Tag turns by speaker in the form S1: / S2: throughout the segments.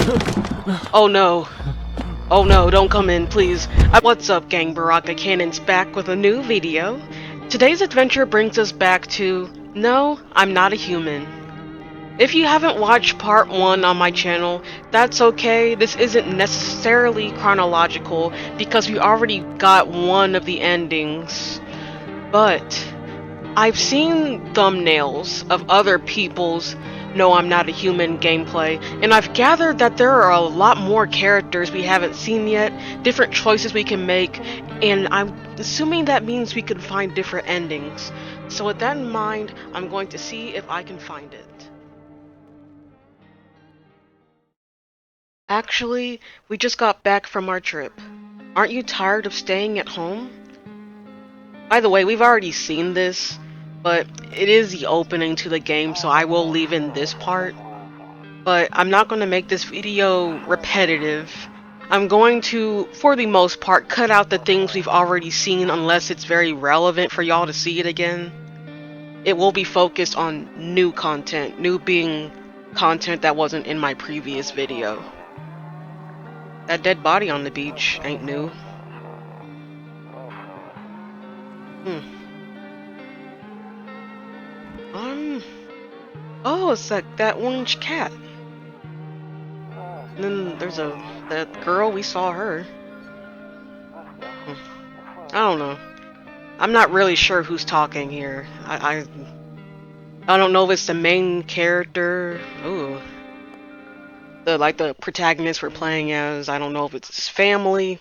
S1: Oh no. Oh no, don't come in, please. What's up, gang? Baraka Cannon's back with a new video. Today's adventure brings us back to No, I'm Not a Human. If you haven't watched part 1 on my channel, that's okay. This isn't necessarily chronological because we already got one of the endings. But I've seen thumbnails of other people's No, I'm Not a Human gameplay, and I've gathered that there are a lot more characters we haven't seen yet, different choices we can make, and I'm assuming that means we can find different endings. So with that in mind, I'm going to see if I can find it. Actually, we just got back from our trip. Aren't you tired of staying at home? By the way, we've already seen this, but it is the opening to the game, so I will leave in this part. But I'm not going to make this video repetitive. I'm going to, for the most part, cut out the things we've already seen unless it's very relevant for y'all to see it again. It will be focused on new content, new being content that wasn't in my previous video. That dead body on the beach ain't new. Oh, it's like that orange cat. And then there's that girl, we saw her. I don't know. I'm not really sure who's talking here. I don't know if it's the main character. Ooh. The protagonist we're playing as. I don't know if it's his family.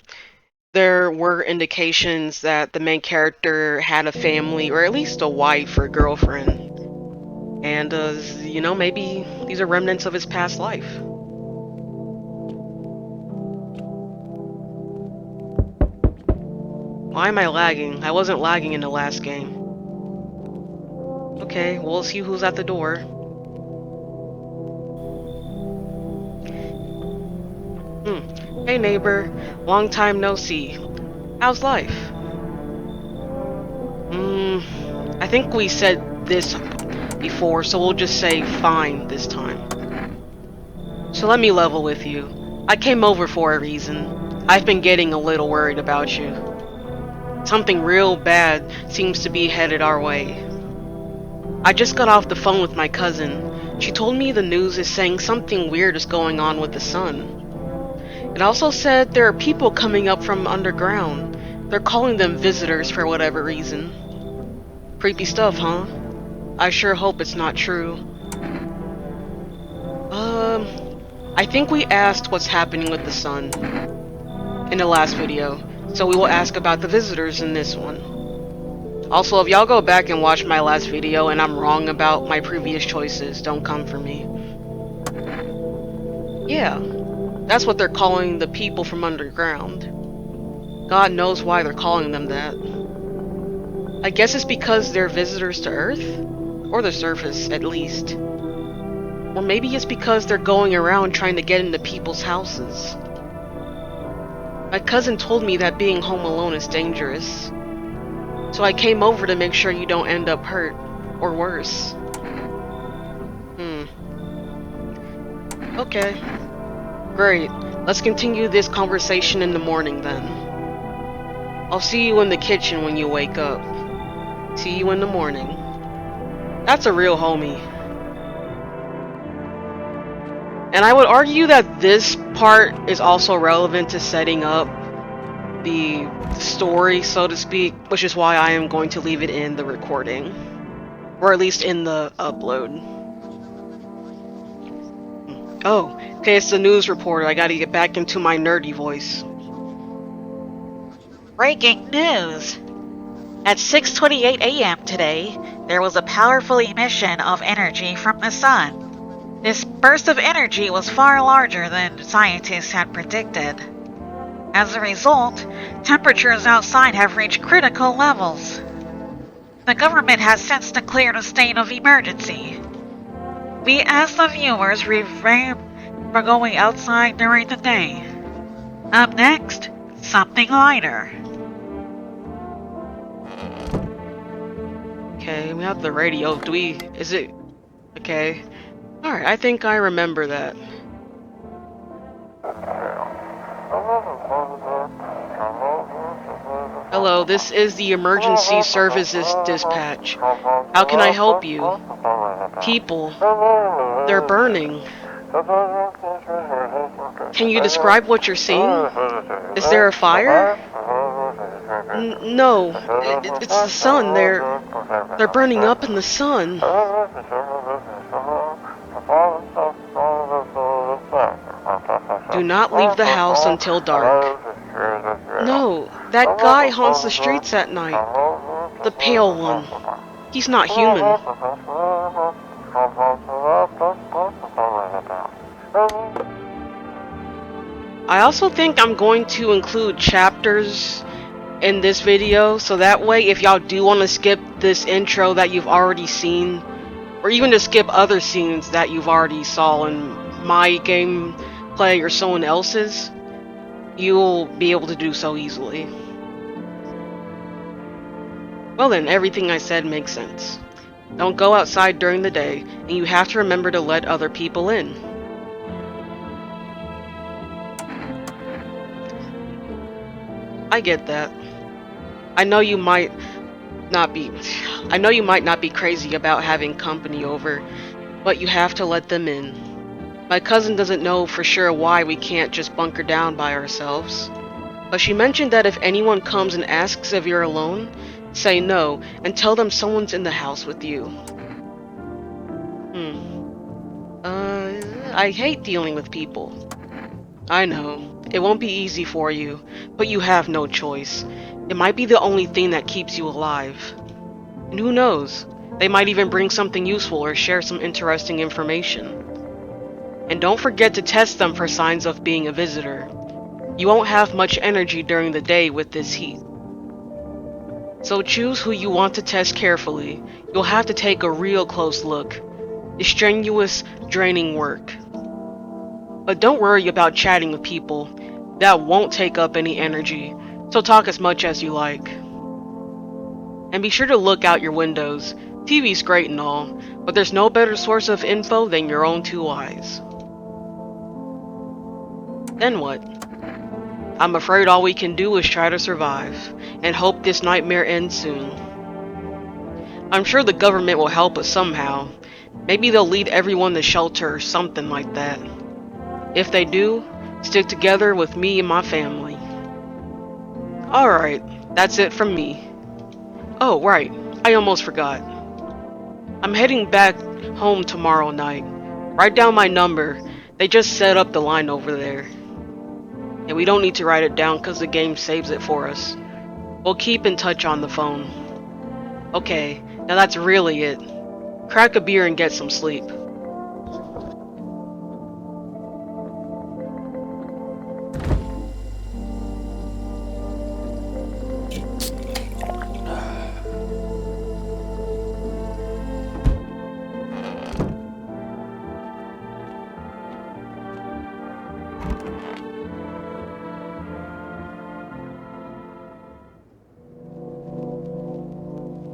S1: There were indications that the main character had a family, or at least a wife or girlfriend. And, you know, maybe these are remnants of his past life. Why am I lagging? I wasn't lagging in the last game. Okay, we'll see who's at the door. Hey neighbor, long time no see. How's life? I think we said this before, so we'll just say fine this time. So let me level with you. I came over for a reason. I've been getting a little worried about you. Something real bad seems to be headed our way. I just got off the phone with my cousin. She told me the news is saying something weird is going on with the sun. It also said there are people coming up from underground. They're calling them visitors for whatever reason. Creepy stuff, huh? I sure hope it's not true. I think we asked what's happening with the sun in the last video, so we will ask about the visitors in this one. Also, if y'all go back and watch my last video and I'm wrong about my previous choices, don't come for me. Yeah, that's what they're calling the people from underground. God knows why they're calling them that. I guess it's because they're visitors to Earth? Or the surface, at least. Or maybe it's because they're going around trying to get into people's houses. My cousin told me that being home alone is dangerous. So I came over to make sure you don't end up hurt, or worse. Okay. Great. Let's continue this conversation in the morning then. I'll see you in the kitchen when you wake up. See you in the morning. That's a real homie. And I would argue that this part is also relevant to setting up the story, so to speak, which is why I am going to leave it in the recording. Or at least in the upload. Oh, okay, it's the news reporter. I gotta get back into my nerdy voice.
S2: Breaking news! At 6:28 a.m. today, there was a powerful emission of energy from the sun. This burst of energy was far larger than scientists had predicted. As a result, temperatures outside have reached critical levels. The government has since declared a state of emergency. We ask the viewers refrain from going outside during the day. Up next, something lighter.
S1: Okay, we have the radio. Is it... Okay. Alright, I think I remember that. Hello, this is the Emergency Services Dispatch. How can I help you? People. They're burning. Can you describe what you're seeing? Is there a fire? No. It's the sun. They're burning up in the sun. Do not leave the house until dark. No, that guy haunts the streets at night. The pale one. He's not human. I also think I'm going to include chapters in this video, so that way if y'all do want to skip this intro that you've already seen, or even to skip other scenes that you've already saw in my gameplay or someone else's, you'll be able to do so easily. Well then, everything I said makes sense. Don't go outside during the day, and you have to remember to let other people in. I get that. I know you might not be crazy about having company over, but you have to let them in. My cousin doesn't know for sure why we can't just bunker down by ourselves, but she mentioned that if anyone comes and asks if you're alone, say no and tell them someone's in the house with you. I hate dealing with people. I know, it won't be easy for you, but you have no choice. It might be the only thing that keeps you alive. And who knows, they might even bring something useful or share some interesting information. And don't forget to test them for signs of being a visitor. You won't have much energy during the day with this heat. So choose who you want to test carefully. You'll have to take a real close look. It's strenuous, draining work. But don't worry about chatting with people. That won't take up any energy, so talk as much as you like. And be sure to look out your windows. TV's great and all, but there's no better source of info than your own two eyes. Then what? I'm afraid all we can do is try to survive, and hope this nightmare ends soon. I'm sure the government will help us somehow. Maybe they'll lead everyone to shelter or something like that. If they do, stick together with me and my family. Alright, that's it from me. Oh, right, I almost forgot. I'm heading back home tomorrow night. Write down my number. They just set up the line over there. And we don't need to write it down because the game saves it for us. We'll keep in touch on the phone. Okay, now that's really it. Crack a beer and get some sleep.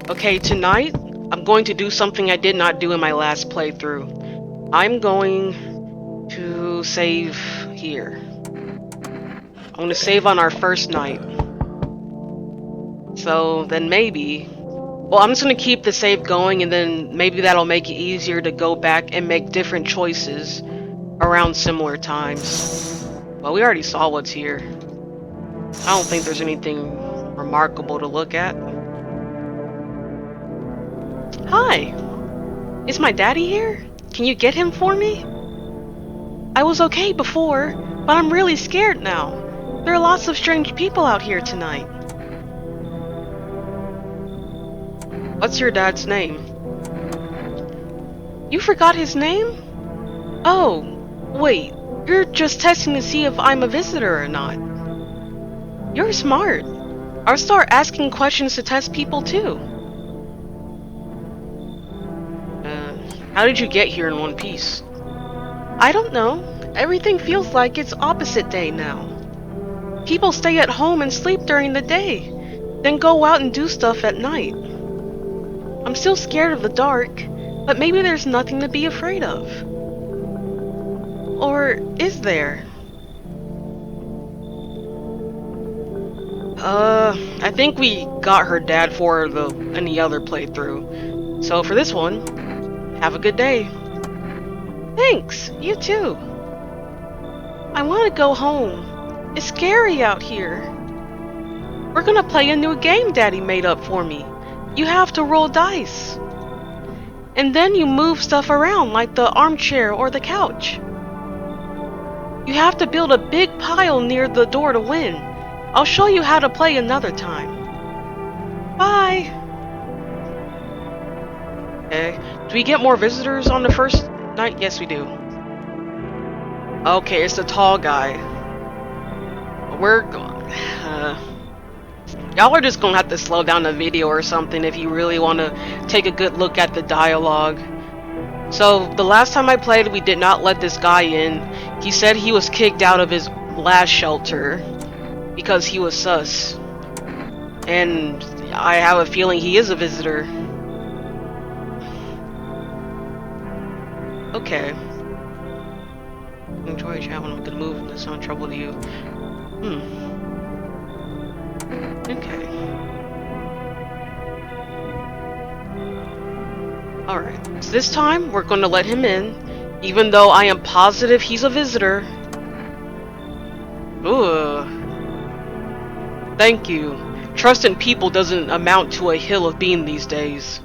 S1: Okay, tonight, I'm going to do something I did not do in my last playthrough. I'm going to save here. I'm going to save on our first night. So then maybe... Well, I'm just going to keep the save going, and then maybe that'll make it easier to go back and make different choices around similar times. Well, we already saw what's here. I don't think there's anything remarkable to look at. Hi! Is my daddy here? Can you get him for me? I was okay before, but I'm really scared now. There are lots of strange people out here tonight. What's your dad's name? You forgot his name? Oh, wait. You're just testing to see if I'm a visitor or not. You're smart. I'll start asking questions to test people too. How did you get here in one piece? I don't know. Everything feels like it's opposite day now. People stay at home and sleep during the day, then go out and do stuff at night. I'm still scared of the dark, but maybe there's nothing to be afraid of. Or is there? I think we got her dad for any other playthrough. So for this one, have a good day. Thanks, you too. I want to go home. It's scary out here. We're gonna play a new game Daddy made up for me. You have to roll dice. And then you move stuff around like the armchair or the couch. You have to build a big pile near the door to win. I'll show you how to play another time. Bye! Okay. Do we get more visitors on the first night? Yes, we do. Okay, it's the tall guy. We're going... Y'all are just gonna have to slow down the video or something if you really want to take a good look at the dialogue. So, the last time I played, we did not let this guy in. He said he was kicked out of his last shelter because he was sus. And I have a feeling he is a visitor. Okay. Enjoy chat when I'm gonna move and it's not trouble to you. Okay. Alright, so this time we're gonna let him in, even though I am positive he's a visitor. Ooh. Thank you. Trust in people doesn't amount to a hill of bean these days.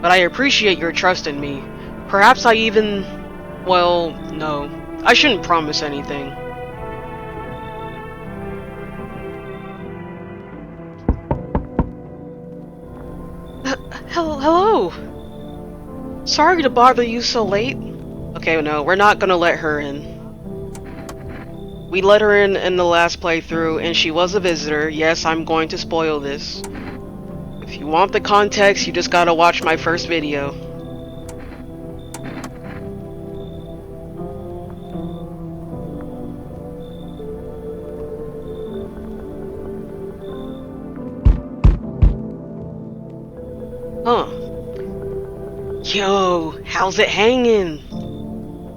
S1: But I appreciate your trust in me. Perhaps I even... well, no. I shouldn't promise anything. Hello! Sorry to bother you so late. Okay, no, we're not gonna let her in. We let her in the last playthrough, and she was a visitor. Yes, I'm going to spoil this. If you want the context, you just gotta watch my first video. Huh. Yo, how's it hanging?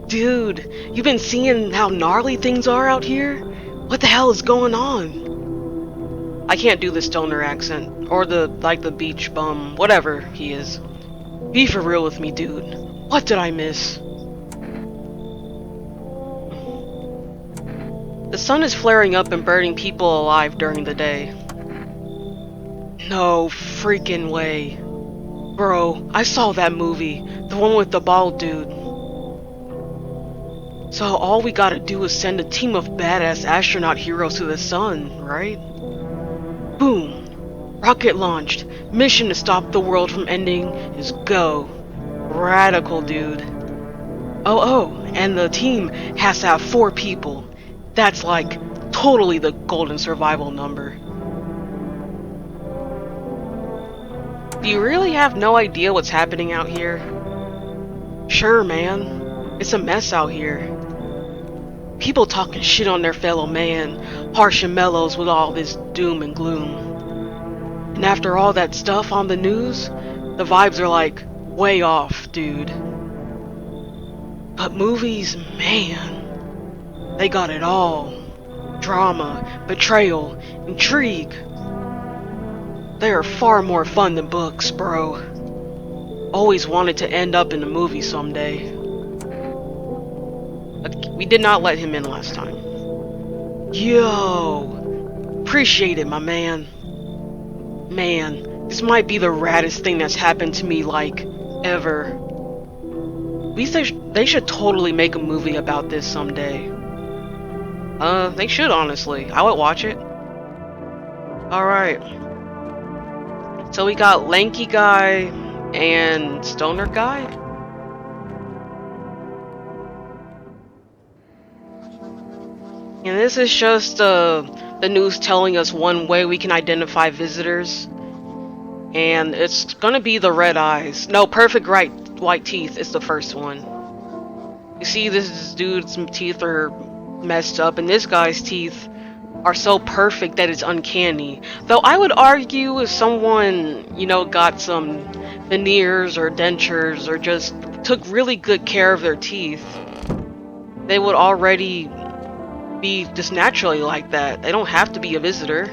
S1: Dude, you've been seeing how gnarly things are out here? What the hell is going on? I can't do the stoner accent, or the beach bum, whatever he is. Be for real with me, dude. What did I miss? The sun is flaring up and burning people alive during the day. No freaking way. Bro, I saw that movie, the one with the bald dude. So all we gotta do is send a team of badass astronaut heroes to the sun, right? Boom! Rocket launched. Mission to stop the world from ending is go. Radical, dude. Oh, and the team has to have 4 people. That's like totally the golden survival number. Do you really have no idea what's happening out here? Sure, man. It's a mess out here. People talking shit on their fellow man, harsh and mellows with all this doom and gloom. And after all that stuff on the news, the vibes are like, way off, dude. But movies, man, they got it all. Drama, betrayal, intrigue. They are far more fun than books, bro. Always wanted to end up in a movie someday. We did not let him in last time. Yo! Appreciate it, my man. Man, this might be the raddest thing that's happened to me, like, ever. They should totally make a movie about this someday. They should, honestly. I would watch it. Alright. So we got Lanky Guy and Stoner Guy. And this is just the news telling us one way we can identify visitors. And it's gonna be the red eyes. No, perfect white teeth is the first one. You see, this dude's teeth are messed up, and this guy's teeth are so perfect that it's uncanny. Though I would argue if someone, you know, got some veneers or dentures or just took really good care of their teeth, they would already be just naturally like that. They don't have to be a visitor.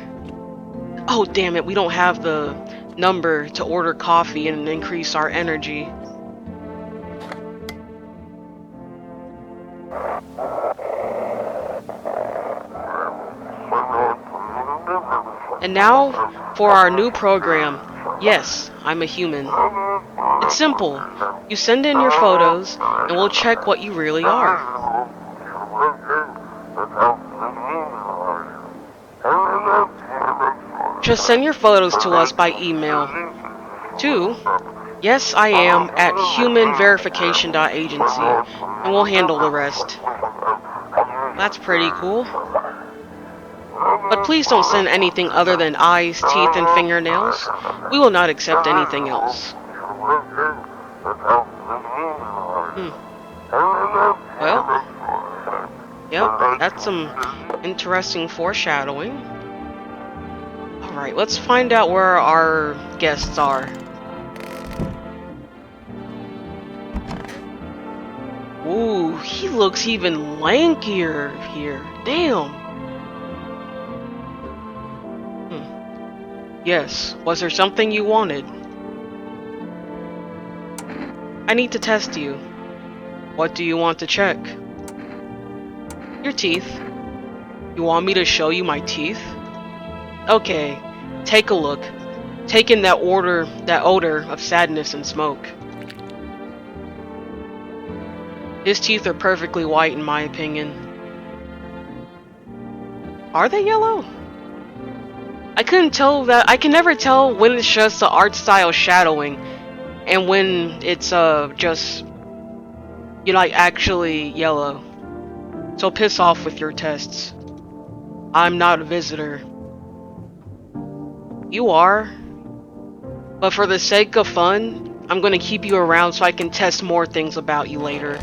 S1: Oh, damn it, we don't have the number to order coffee and increase our energy. And now for our new program. Yes, I'm a human. It's simple. You send in your photos, and we'll check what you really are. Just send your photos to us by email. To yes, I am at humanverification.agency, and we'll handle the rest. That's pretty cool. But please don't send anything other than eyes, teeth, and fingernails. We will not accept anything else. Well, yep, that's some interesting foreshadowing. Alright, let's find out where our guests are. Ooh, he looks even lankier here. Damn. Yes, was there something you wanted? I need to test you. What do you want to check? Your teeth. You want me to show you my teeth? Okay, take a look. Take in that odor of sadness and smoke. His teeth are perfectly white in my opinion. Are they yellow? I couldn't tell that. I can never tell when it's just the art style shadowing and when it's just, you know, like actually yellow. So piss off with your tests. I'm not a visitor. You are. But for the sake of fun, I'm gonna keep you around so I can test more things about you later.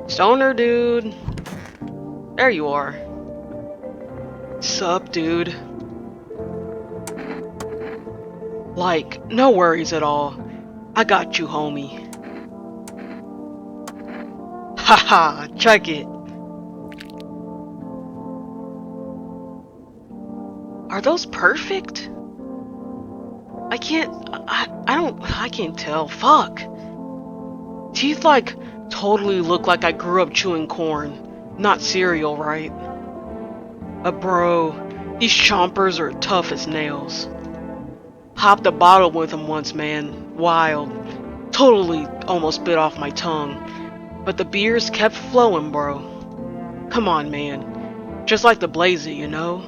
S1: Stoner dude. There you are. Sup, dude. Like, no worries at all. I got you, homie. Haha, check it. Are those perfect? I can't tell. Fuck. Teeth like totally look like I grew up chewing corn, not cereal, right? But bro, these chompers are tough as nails. Popped a bottle with them once, man. Wild. Totally almost bit off my tongue. But the beers kept flowing, bro. Come on, man. Just like the Blazer, you know?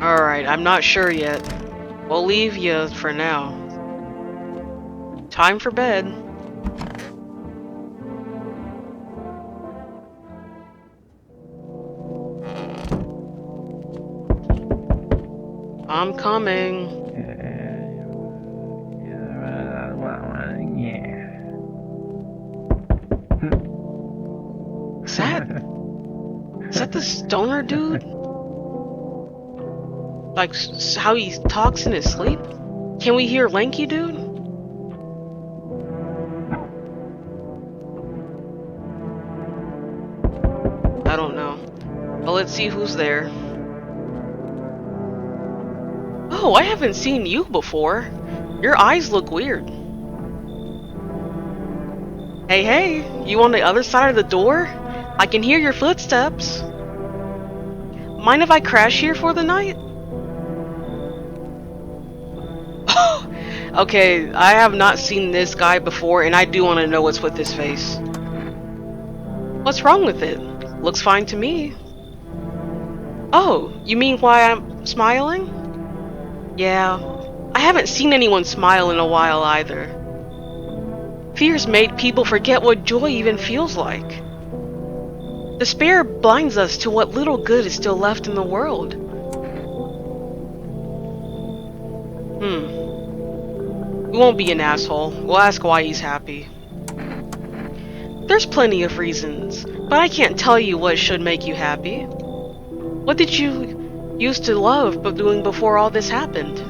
S1: Alright, I'm not sure yet. We'll leave you for now. Time for bed. I'm coming. Is that the stoner dude? Like how he talks in his sleep? Can we hear Lanky dude? I don't know. Well, let's see who's there. Oh, I haven't seen you before. Your eyes look weird. Hey, hey, you on the other side of the door? I can hear your footsteps. Mind if I crash here for the night? Okay, I have not seen this guy before, and I do want to know what's with his face. What's wrong with it? Looks fine to me. Oh, you mean why I'm smiling? Yeah, I haven't seen anyone smile in a while either. Fears made people forget what joy even feels like. Despair blinds us to what little good is still left in the world. We won't be an asshole. We'll ask why he's happy. There's plenty of reasons, but I can't tell you what should make you happy. What did you used to love but doing before all this happened?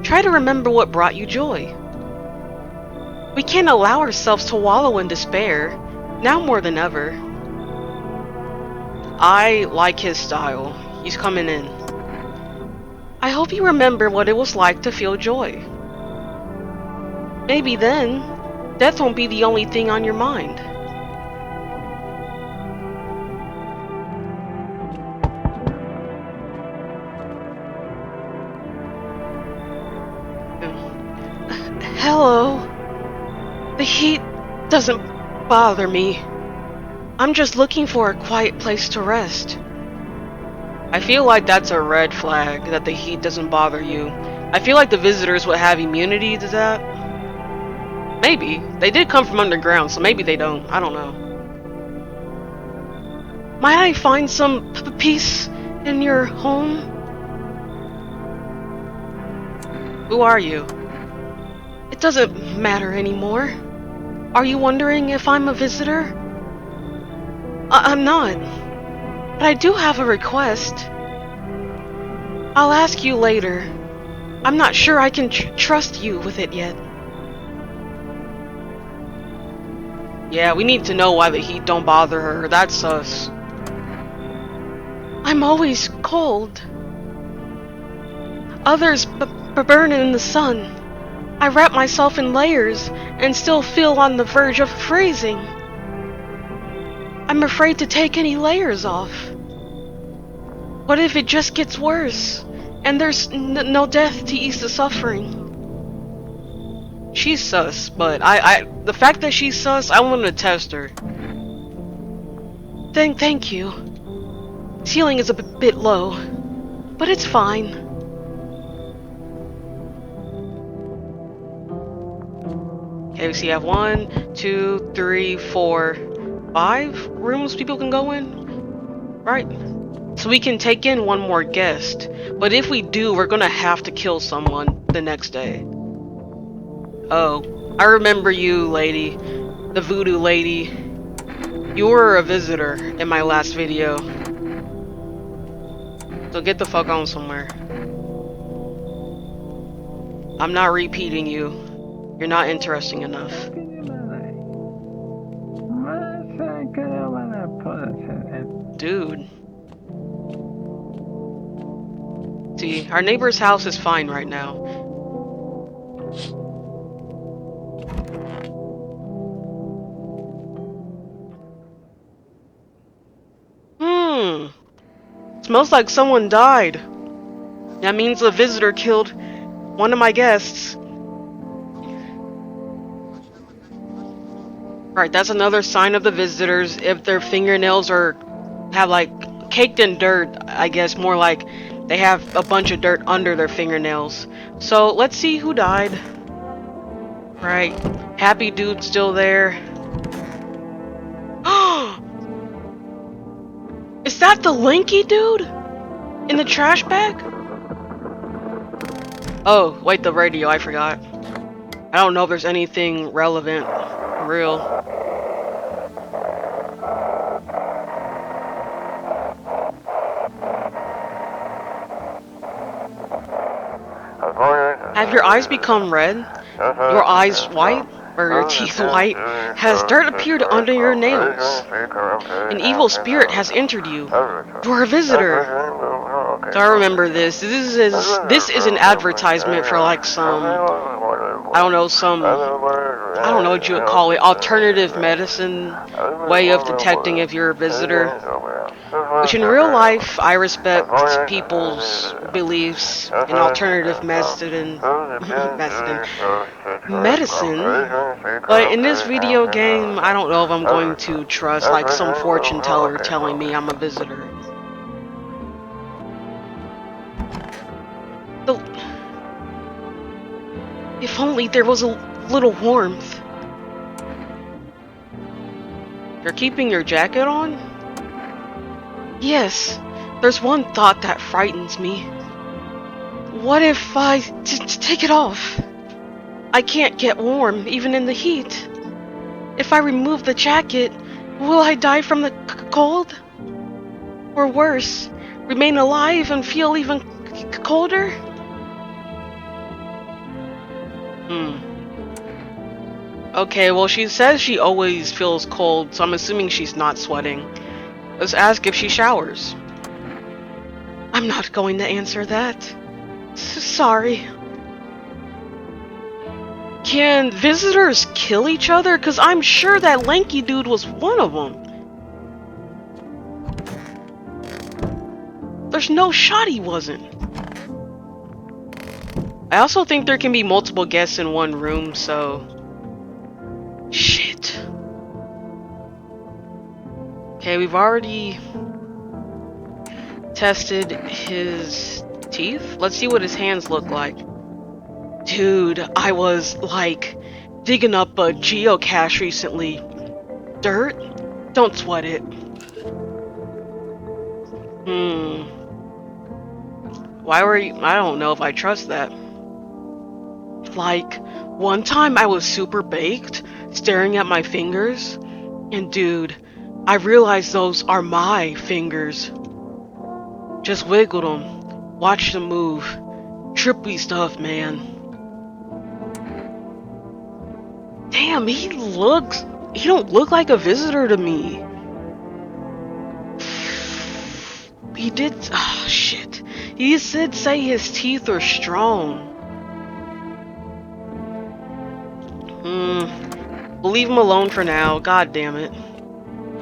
S1: Try to remember what brought you joy. We can't allow ourselves to wallow in despair, now more than ever. I like his style. He's coming in. I hope you remember what it was like to feel joy. Maybe then, death won't be the only thing on your mind. Hello. The heat doesn't bother me. I'm just looking for a quiet place to rest. I feel like that's a red flag that the heat doesn't bother you. I feel like the visitors would have immunity to that. Maybe. They did come from underground, so maybe they don't. I don't know. Might I find some peace in your home? Who are you? It doesn't matter anymore. Are you wondering if I'm a visitor? I'm not. But I do have a request. I'll ask you later. I'm not sure I can trust you with it yet. Yeah, we need to know why the heat don't bother her. That's sus. I'm always cold. Others burn in the sun. I wrap myself in layers and still feel on the verge of freezing. I'm afraid to take any layers off. What if it just gets worse and there's no death to ease the suffering? She's sus, but the fact that she's sus, I want to test her. Thank you. Ceiling is a bit low, but it's fine. Okay, so you have 1, 2, 3, 4, 5 rooms people can go in? Right. So we can take in one more guest. But if we do, we're gonna have to kill someone the next day. Oh, I remember you, lady. The voodoo lady. You were a visitor in my last video. So get the fuck on somewhere. I'm not repeating you. You're not interesting enough. Dude. See, our neighbor's house is fine right now. Smells like someone died. That means a visitor killed one of my guests. Right, that's another sign of the visitors. If their fingernails have like caked in dirt, I guess more like they have a bunch of dirt under their fingernails. So let's see who died. Right, happy dude's still there. Is that the lanky dude in the trash bag? Oh, wait, the radio, I forgot. I don't know if there's anything relevant, real. Have your eyes become red? Your eyes white? Or your teeth white? Has dirt appeared under your nails? An evil spirit has entered you. You're a visitor. So I remember this. This is an advertisement for like some, I don't know what you would call it, alternative medicine way of detecting if you're a visitor. Which in real life, I respect people's beliefs in alternative medicine. But in this video game, I don't know if I'm going to trust like some fortune teller telling me I'm a visitor. If only there was a little warmth. You're keeping your jacket on? Yes, there's one thought that frightens me. What if I take it off? I can't get warm, even in the heat. If I remove the jacket, will I die from the cold? Or worse, remain alive and feel even colder? Okay, well, she says she always feels cold, so I'm assuming she's not sweating. Let's ask if she showers. I'm not going to answer that. Sorry. Can visitors kill each other? Because I'm sure that lanky dude was one of them. There's no shot he wasn't. I also think there can be multiple guests in one room, so... Shit. Okay, we've already tested his teeth. Let's see what his hands look like. Dude, I was, like, digging up a geocache recently. Dirt? Don't sweat it. Why were you... I don't know if I trust that. Like, one time I was super baked, staring at my fingers, and dude, I realized those are my fingers. Just wiggled them, watched them move. Trippy stuff, man. Damn, he don't look like a visitor to me. He did... Oh, shit. He did say his teeth are strong. We'll leave him alone for now. God damn it.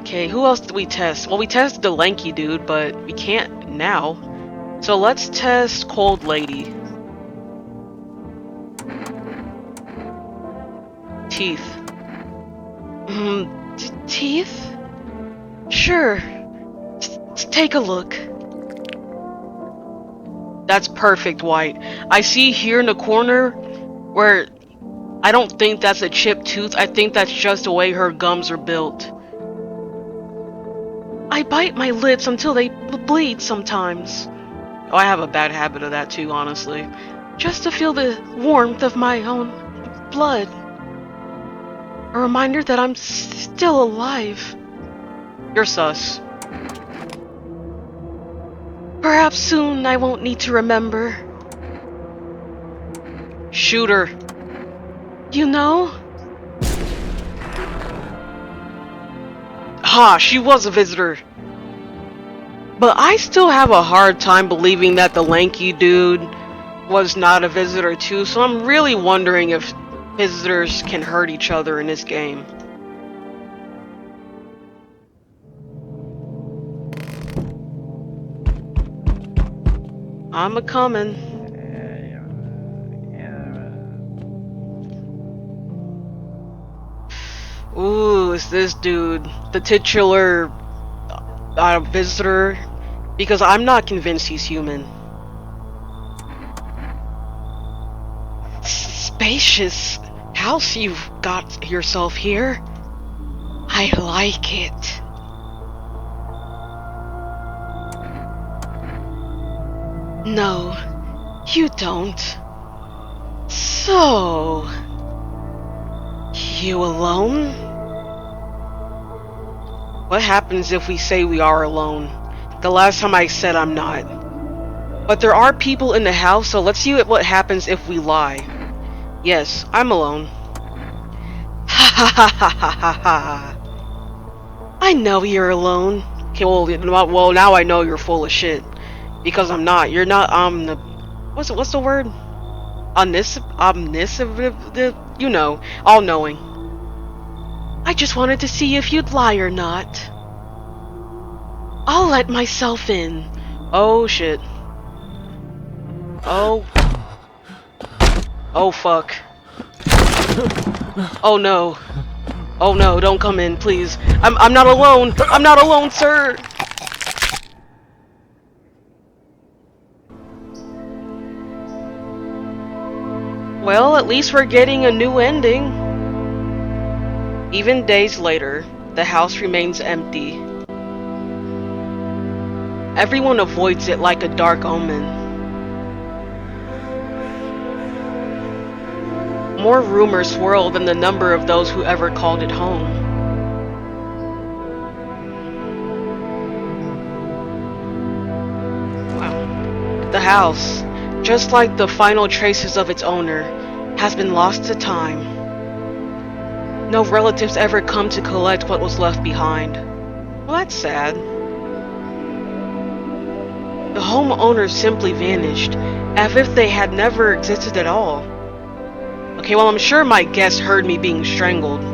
S1: Okay, who else did we test? Well, we tested the lanky dude, but we can't now. So let's test Cold Lady. Teeth. Teeth? Sure. Take a look. That's perfect, White. I see here in the corner where I don't think that's a chipped tooth. I think that's just the way her gums are built. I bite my lips until they bleed sometimes. Oh, I have a bad habit of that too, honestly. Just to feel the warmth of my own blood. A reminder that I'm still alive. You're sus. Perhaps soon I won't need to remember. Shoot her. You know? Ha, she was a visitor. But I still have a hard time believing that the lanky dude was not a visitor too, so I'm really wondering if visitors can hurt each other in this game. I'm a-comin'. Ooh, it's this dude, the titular visitor, because I'm not convinced he's human. Spacious house you've got yourself here. I like it. No, you don't. So, you alone? What happens if we say we are alone? The last time I said I'm not. But there are people in the house, so let's see what happens if we lie. Yes, I'm alone. Ha ha ha ha ha ha ha. I know you're alone. Okay, well now I know you're full of shit. Because I'm not. You're not what's the word? Omniscient, you know, all-knowing. I just wanted to see if you'd lie or not. I'll let myself in. Oh shit. Oh. Oh fuck. Oh no. Oh no, don't come in, please. I'm not alone. I'm not alone, sir. Well, at least we're getting a new ending. Even days later, the house remains empty. Everyone avoids it like a dark omen. More rumors swirl than the number of those who ever called it home. Wow. The house, just like the final traces of its owner, has been lost to time. No relatives ever come to collect what was left behind. Well, that's sad. The homeowners simply vanished, as if they had never existed at all. Okay, well, I'm sure my guests heard me being strangled.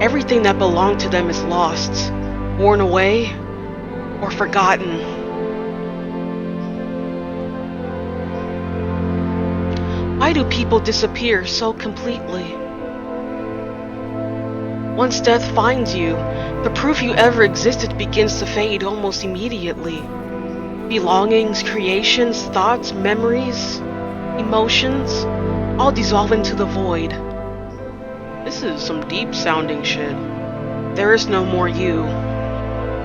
S1: Everything that belonged to them is lost, worn away, or forgotten. Why do people disappear so completely? Once death finds you, the proof you ever existed begins to fade almost immediately. Belongings, creations, thoughts, memories, emotions, all dissolve into the void. This is some deep sounding shit. There is no more you,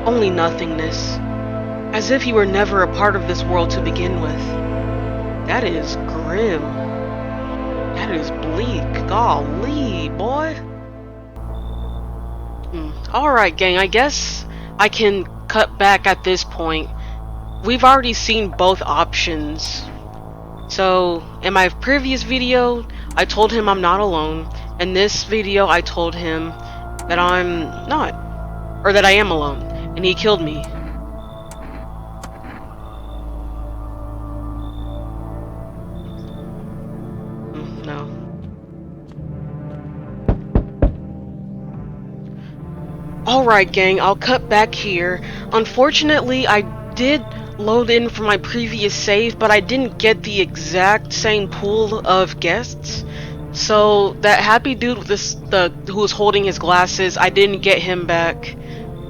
S1: only nothingness, as if you were never a part of this world to begin with. That is grim. That is bleak. Golly, boy. Alright, gang, I guess I can cut back at this point. We've already seen both options. So, in my previous video, I told him I'm not alone. In this video, I told him that I'm not. Or that I am alone. And he killed me. No. Alright, gang, I'll cut back here. Unfortunately, I did load in from my previous save, but I didn't get the exact same pool of guests. So that happy dude with who was holding his glasses, I didn't get him back.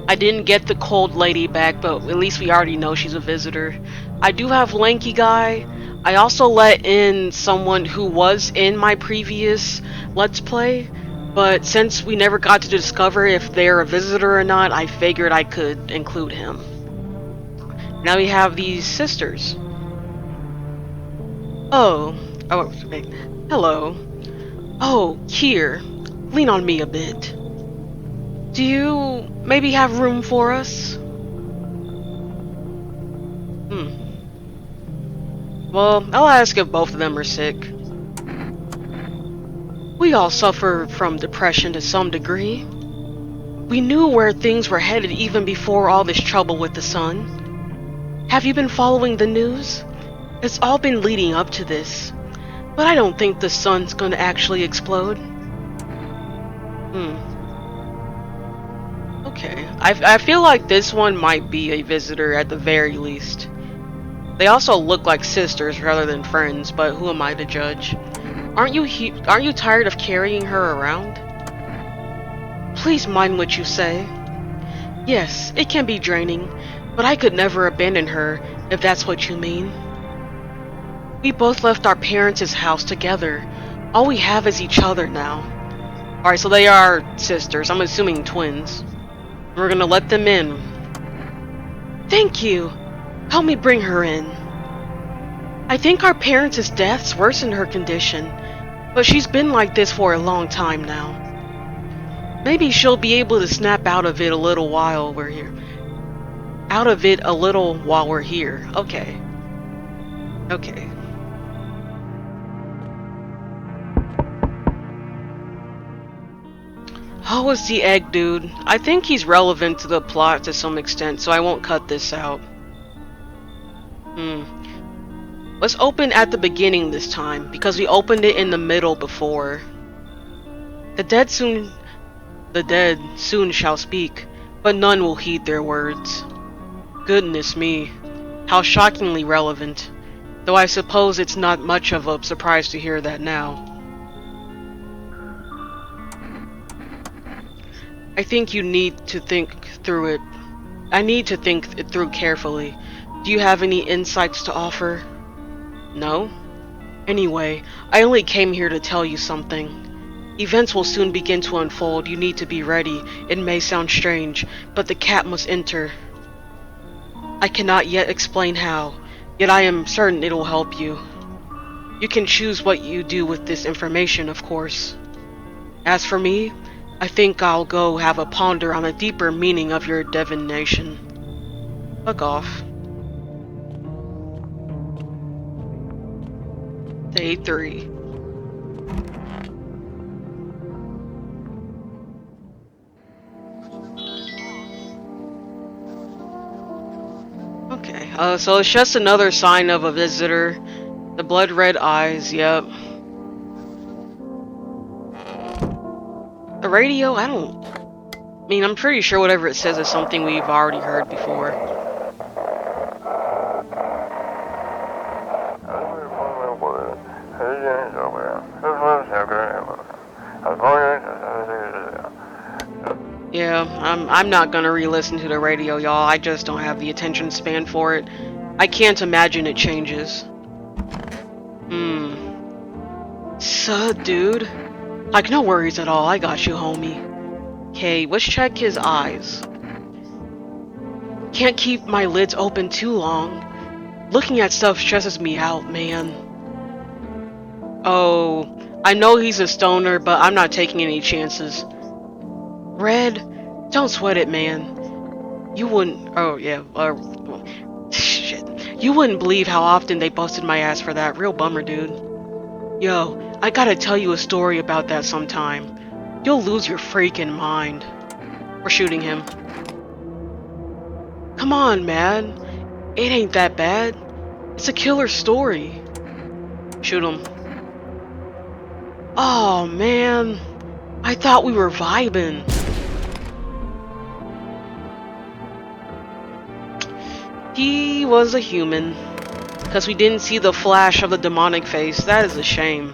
S1: I didn't get the cold lady back, but at least we already know she's a visitor. I do have Lanky Guy. I also let in someone who was in my previous Let's Play, but since we never got to discover if they're a visitor or not, I figured I could include him. Now we have these sisters. Oh, wait. Hello. Oh, here. Lean on me a bit. Do you maybe have room for us? Well, I'll ask if both of them are sick. We all suffer from depression to some degree. We knew where things were headed even before all this trouble with the sun. Have you been following the news? It's all been leading up to this. But I don't think the sun's gonna actually explode. Okay. I feel like this one might be a visitor at the very least. They also look like sisters rather than friends, but who am I to judge? Aren't you tired of carrying her around? Please mind what you say. Yes, it can be draining, but I could never abandon her, if that's what you mean. We both left our parents' house together. All we have is each other now. Alright, so they are sisters. I'm assuming twins. We're gonna let them in. Thank you. Help me bring her in. I think our parents' deaths worsened her condition, but she's been like this for a long time now. Maybe she'll be able to snap out of it a little while we're here. Okay. Okay. How was the egg dude? I think he's relevant to the plot to some extent, so I won't cut this out. Let's open at the beginning this time, because we opened it in the middle before. The dead soon shall speak, but none will heed their words. Goodness me, how shockingly relevant, though I suppose it's not much of a surprise to hear that now. I think you need to think through it. I need to think it through carefully. Do you have any insights to offer? No? Anyway, I only came here to tell you something. Events will soon begin to unfold. You need to be ready. It may sound strange, but the cat must enter. I cannot yet explain how, yet I am certain it will help you. You can choose what you do with this information, of course. As for me, I think I'll go have a ponder on the deeper meaning of your divination. Fuck off. Day 3. So it's just another sign of a visitor. The blood red eyes, yep. The radio, I mean, I'm pretty sure whatever it says is something we've already heard before. Yeah, I'm not gonna re-listen to the radio, y'all. I just don't have the attention span for it. I can't imagine it changes. So, dude. Like, no worries at all. I got you, homie. Okay, let's check his eyes. Can't keep my lids open too long. Looking at stuff stresses me out, man. Oh, I know he's a stoner, but I'm not taking any chances. Red, don't sweat it, man. You wouldn't... Oh, yeah. Shit. You wouldn't believe how often they busted my ass for that. Real bummer, dude. Yo, I gotta tell you a story about that sometime. You'll lose your freaking mind. We're shooting him. Come on, man. It ain't that bad. It's a killer story. Shoot him. Oh, man. I thought we were vibing. He was a human. Because we didn't see the flash of the demonic face. That is a shame.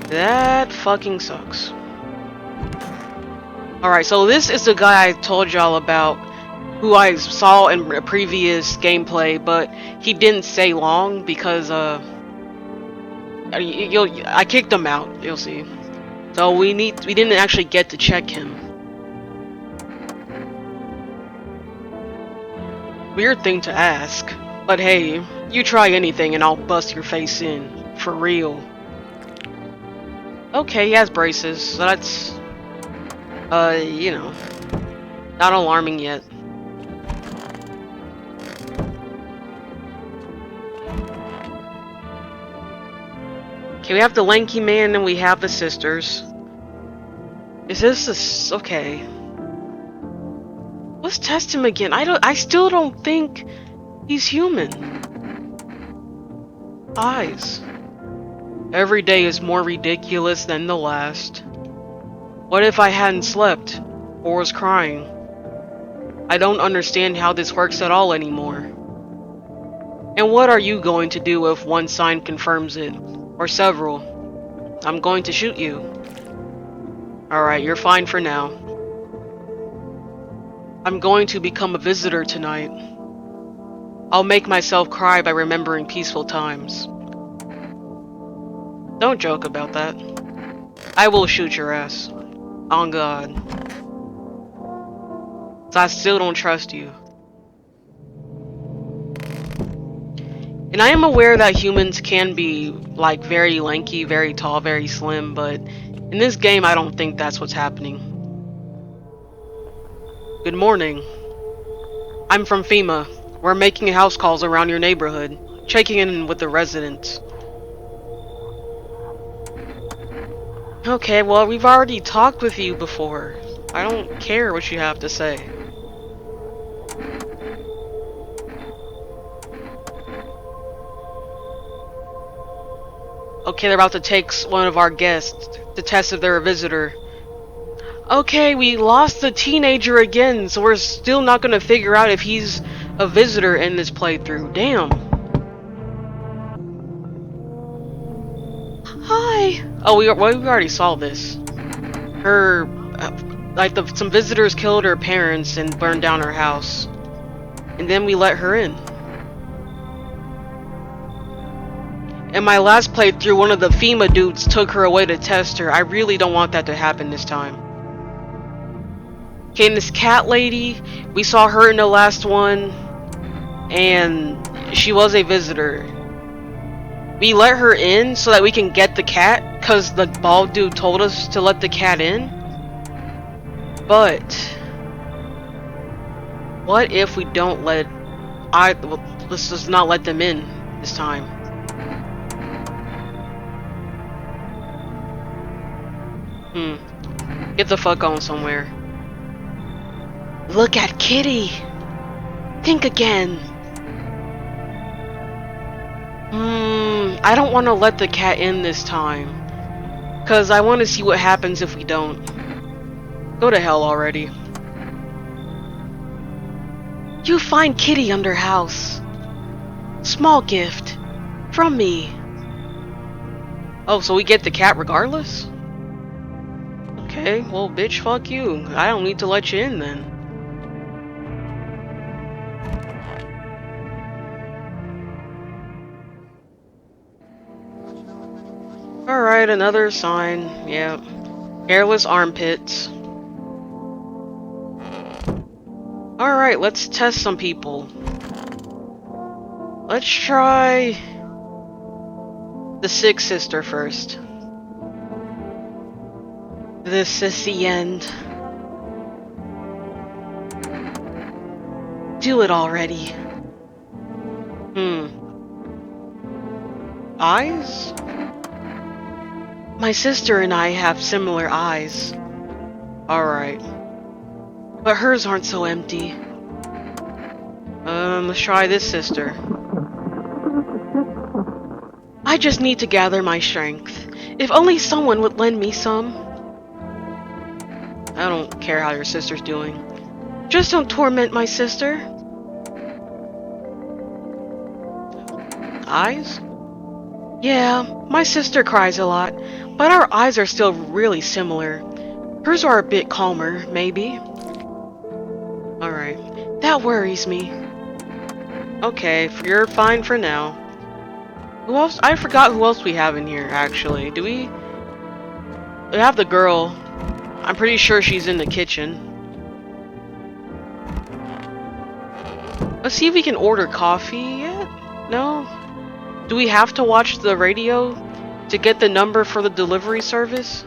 S1: That fucking sucks. Alright, so this is the guy I told y'all about, who I saw in a previous gameplay, but he didn't stay long because, I kicked him out, you'll see. So we didn't actually get to check him. Weird thing to ask, but hey, you try anything and I'll bust your face in. For real. Okay, he has braces, so that's... you know, not alarming yet. Okay, we have the lanky man and we have the sisters. Is this okay. Let's test him again. I still don't think he's human. Eyes. Every day is more ridiculous than the last. What if I hadn't slept, or was crying? I don't understand how this works at all anymore. And what are you going to do if one sign confirms it, or several? I'm going to shoot you. Alright, you're fine for now. I'm going to become a visitor tonight. I'll make myself cry by remembering peaceful times. Don't joke about that. I will shoot your ass. On God. So I still don't trust you. And I am aware that humans can be, like, very lanky, very tall, very slim, but in this game I don't think that's what's happening. Good morning. I'm from FEMA. We're making house calls around your neighborhood, checking in with the residents. Okay, well, we've already talked with you before. I don't care what you have to say. Okay, they're about to take one of our guests to test if they're a visitor. Okay, we lost the teenager again, so we're still not gonna figure out if he's a visitor in this playthrough. Damn. Hi. Oh, we already saw this. Her, some visitors killed her parents and burned down her house. And then we let her in. In my last playthrough, one of the FEMA dudes took her away to test her. I really don't want that to happen this time. Okay, and this cat lady, we saw her in the last one, and she was a visitor. We let her in so that we can get the cat, because the bald dude told us to let the cat in. But what if we don't let... well, let's just not let them in this time. Get the fuck on somewhere. Look at Kitty! Think again! I don't want to let the cat in this time. Because I want to see what happens if we don't. Go to hell already. You find kitty under house. Small gift. From me. Oh, so we get the cat regardless? Okay, well, bitch, fuck you. I don't need to let you in then. Alright, another sign. Yep. Hairless armpits. Alright, let's test some people. Let's try the Sixth Sister first. This is the end. Do it already. Eyes? My sister and I have similar eyes. Alright. But hers aren't so empty. Let's try this sister. I just need to gather my strength. If only someone would lend me some. I don't care how your sister's doing. Just don't torment my sister. Eyes? Yeah, my sister cries a lot, but our eyes are still really similar. Hers are a bit calmer, maybe. Alright, that worries me. Okay, you're fine for now. Who else? I forgot who else we have in here, actually. Do we? We have the girl. I'm pretty sure she's in the kitchen. Let's see if we can order coffee yet? No? Do we have to watch the radio to get the number for the delivery service?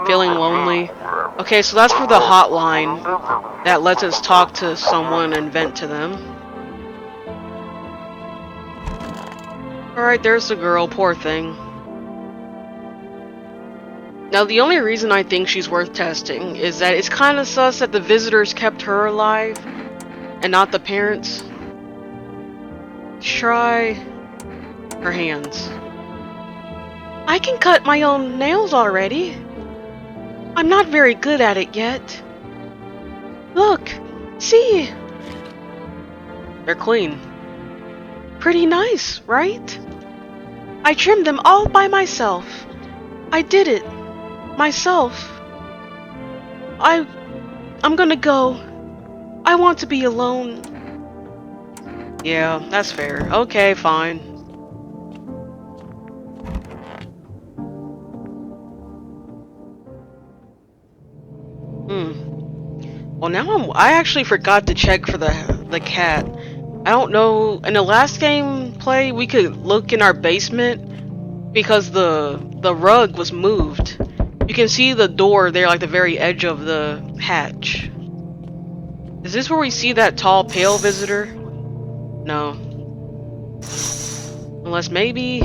S1: Feeling lonely? Okay, so that's for the hotline that lets us talk to someone and vent to them. Alright, there's the girl, poor thing. Now, the only reason I think she's worth testing is that it's kind of sus that the visitors kept her alive and not the parents. Try her hands. I can cut my own nails already. I'm not very good at it yet. Look, see? They're clean. Pretty nice, right? I trimmed them all by myself. I did it. Myself. I'm gonna go. I want to be alone. Yeah, that's fair. Okay, fine. Well, now I actually forgot to check for the cat. I don't know. In the last gameplay, we could look in our basement because the rug was moved. You can see the door there, like the very edge of the hatch. Is this where we see that tall, pale visitor? No. Unless maybe...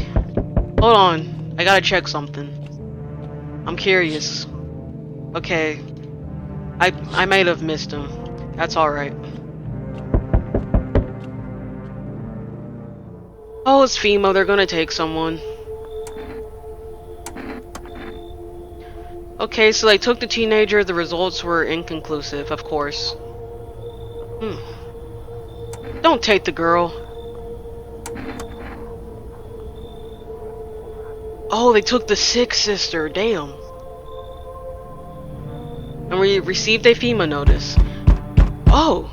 S1: Hold on. I gotta check something. I'm curious. Okay. I might have missed him. That's alright. Oh, it's FEMA. They're gonna take someone. Okay, so they took the teenager. The results were inconclusive, of course. Don't take the girl. Oh, they took the Sixth Sister. Damn. And we received a FEMA notice. Oh.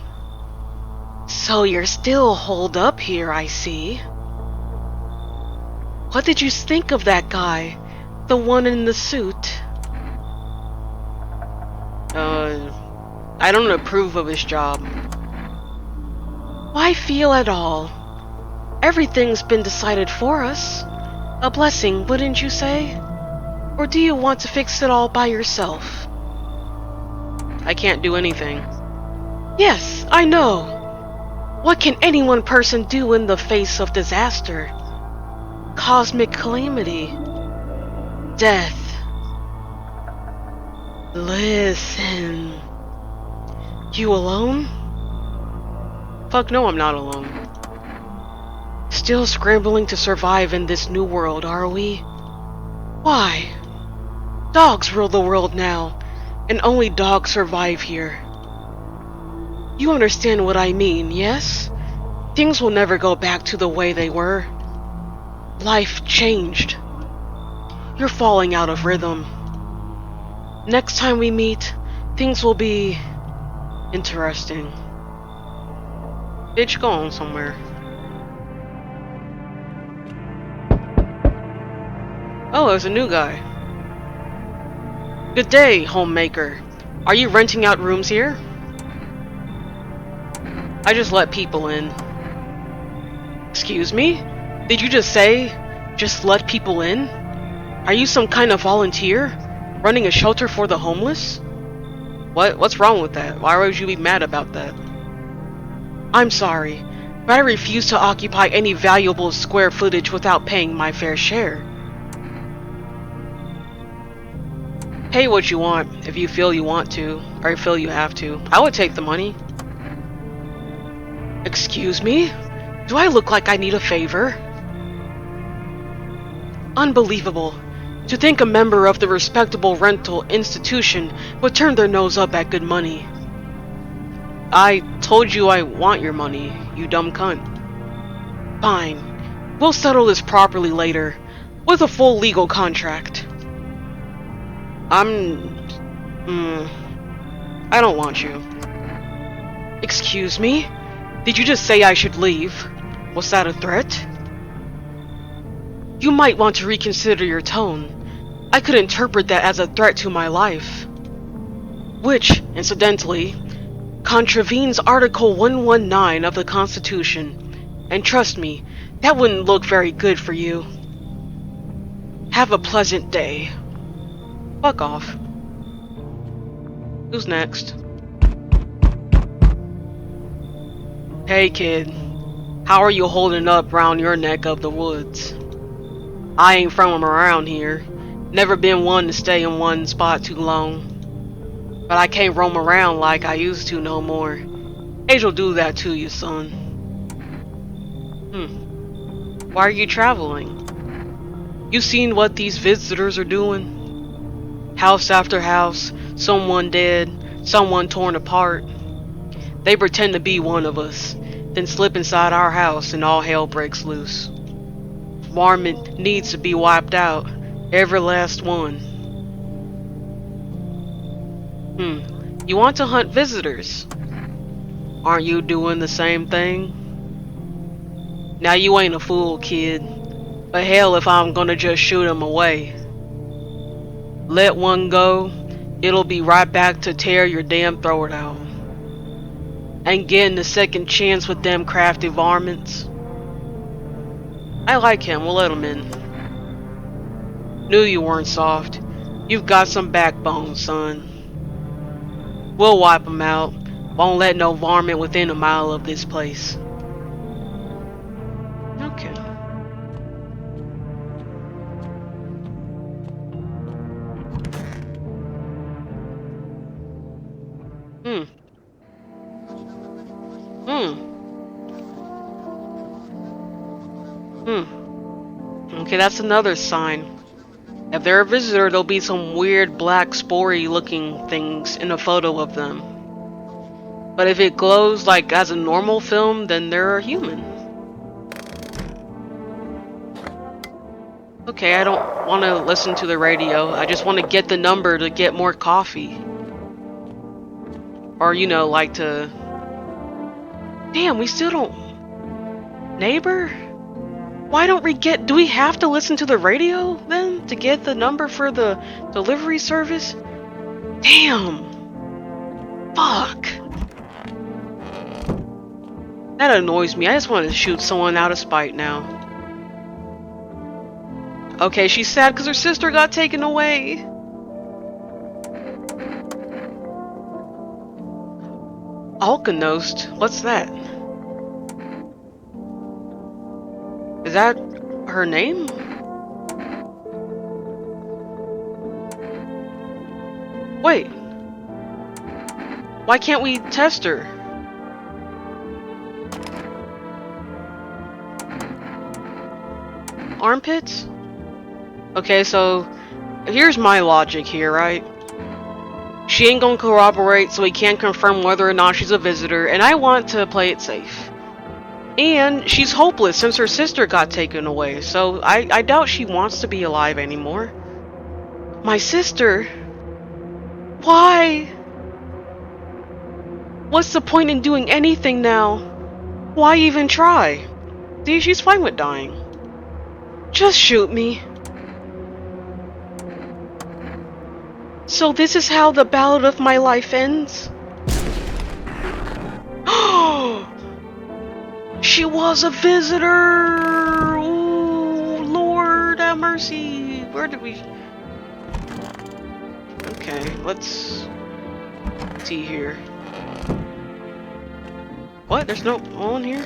S1: So you're still holed up here, I see. What did you think of that guy? The one in the suit? I don't approve of his job. Why feel at all? Everything's been decided for us. A blessing, wouldn't you say? Or do you want to fix it all by yourself? I can't do anything. Yes, I know. What can any one person do in the face of disaster? Cosmic calamity. Death. Listen. You alone? Fuck no, I'm not alone. Still scrambling to survive in this new world, are we? Why? Dogs rule the world now, and only dogs survive here. You understand what I mean, yes? Things will never go back to the way they were. Life changed. You're falling out of rhythm. Next time we meet, things will be interesting. Bitch, go on somewhere. Oh, there's a new guy. Good day, homemaker. Are you renting out rooms here? I just let people in. Excuse me? Did you just say, just let people in? Are you some kind of volunteer? Running a shelter for the homeless? What's wrong with that? Why would you be mad about that? I'm sorry, but I refuse to occupy any valuable square footage without paying my fair share. Pay what you want if you feel you want to, or feel you have to. I would take the money. Excuse me? Do I look like I need a favor? Unbelievable. To think a member of the respectable rental institution would turn their nose up at good money. I told you I want your money, you dumb cunt. Fine. We'll settle this properly later, with a full legal contract. I don't want you. Excuse me? Did you just say I should leave? Was that a threat? You might want to reconsider your tone. I could interpret that as a threat to my life. Which, incidentally, contravenes Article 119 of the Constitution. And trust me, that wouldn't look very good for you. Have a pleasant day. Fuck off. Who's next? Hey kid, how are you holding up round your neck of the woods? I ain't from around here, never been one to stay in one spot too long. But I can't roam around like I used to no more. Age'll do that to you, son. Why are you traveling? You seen what these visitors are doing? House after house, someone dead, someone torn apart. They pretend to be one of us, then slip inside our house and all hell breaks loose. Varmint needs to be wiped out, every last one. You want to hunt visitors? Aren't you doing the same thing? Now you ain't a fool, kid, but hell if I'm gonna just shoot him away. Let one go, it'll be right back to tear your damn throat out. Ain't getting a second chance with them crafty varmints. I like him, we'll let him in. Knew you weren't soft. You've got some backbone, son. We'll wipe him out. Won't let no varmint within a mile of this place. Okay. Okay, that's another sign. If they're a visitor, there'll be some weird black spory looking things in a photo of them. But if it glows like as a normal film, then they're a human. Okay, I don't want to listen to the radio. I just want to get the number to get more coffee. Or, you know, like to... Damn, we still don't... Neighbor? Why don't we get... Do we have to listen to the radio, then? To get the number for the delivery service? Damn! Fuck! That annoys me. I just want to shoot someone out of spite now. Okay, she's sad because her sister got taken away. Alkanost? What's that? Is that her name? Wait. Why can't we test her? armpits? Okay, so here's my logic here, right? She ain't gonna corroborate, so we can't confirm whether or not she's a visitor, and I want to play it safe. And she's hopeless since her sister got taken away, so I doubt she wants to be alive anymore. My sister? Why? What's the point in doing anything now? Why even try? See, she's fine with dying. Just shoot me. So this is how the ballad of my life ends? Oh! She was a visitor! Ooh, Lord have mercy! Where did we... Okay, let's see here. What? There's no one here?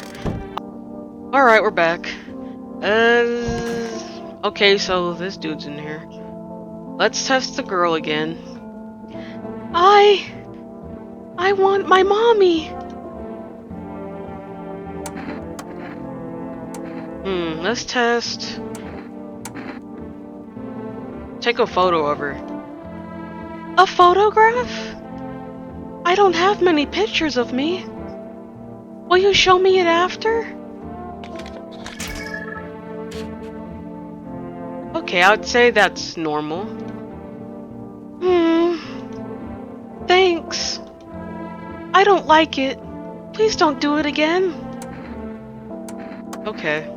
S1: Alright, we're back. Okay, so this dude's in here. Let's test the girl again. I want my mommy! Let's test... Take a photo of her. A photograph? I don't have many pictures of me. Will you show me it after? Okay, I would say that's normal. Thanks. I don't like it. Please don't do it again. Okay.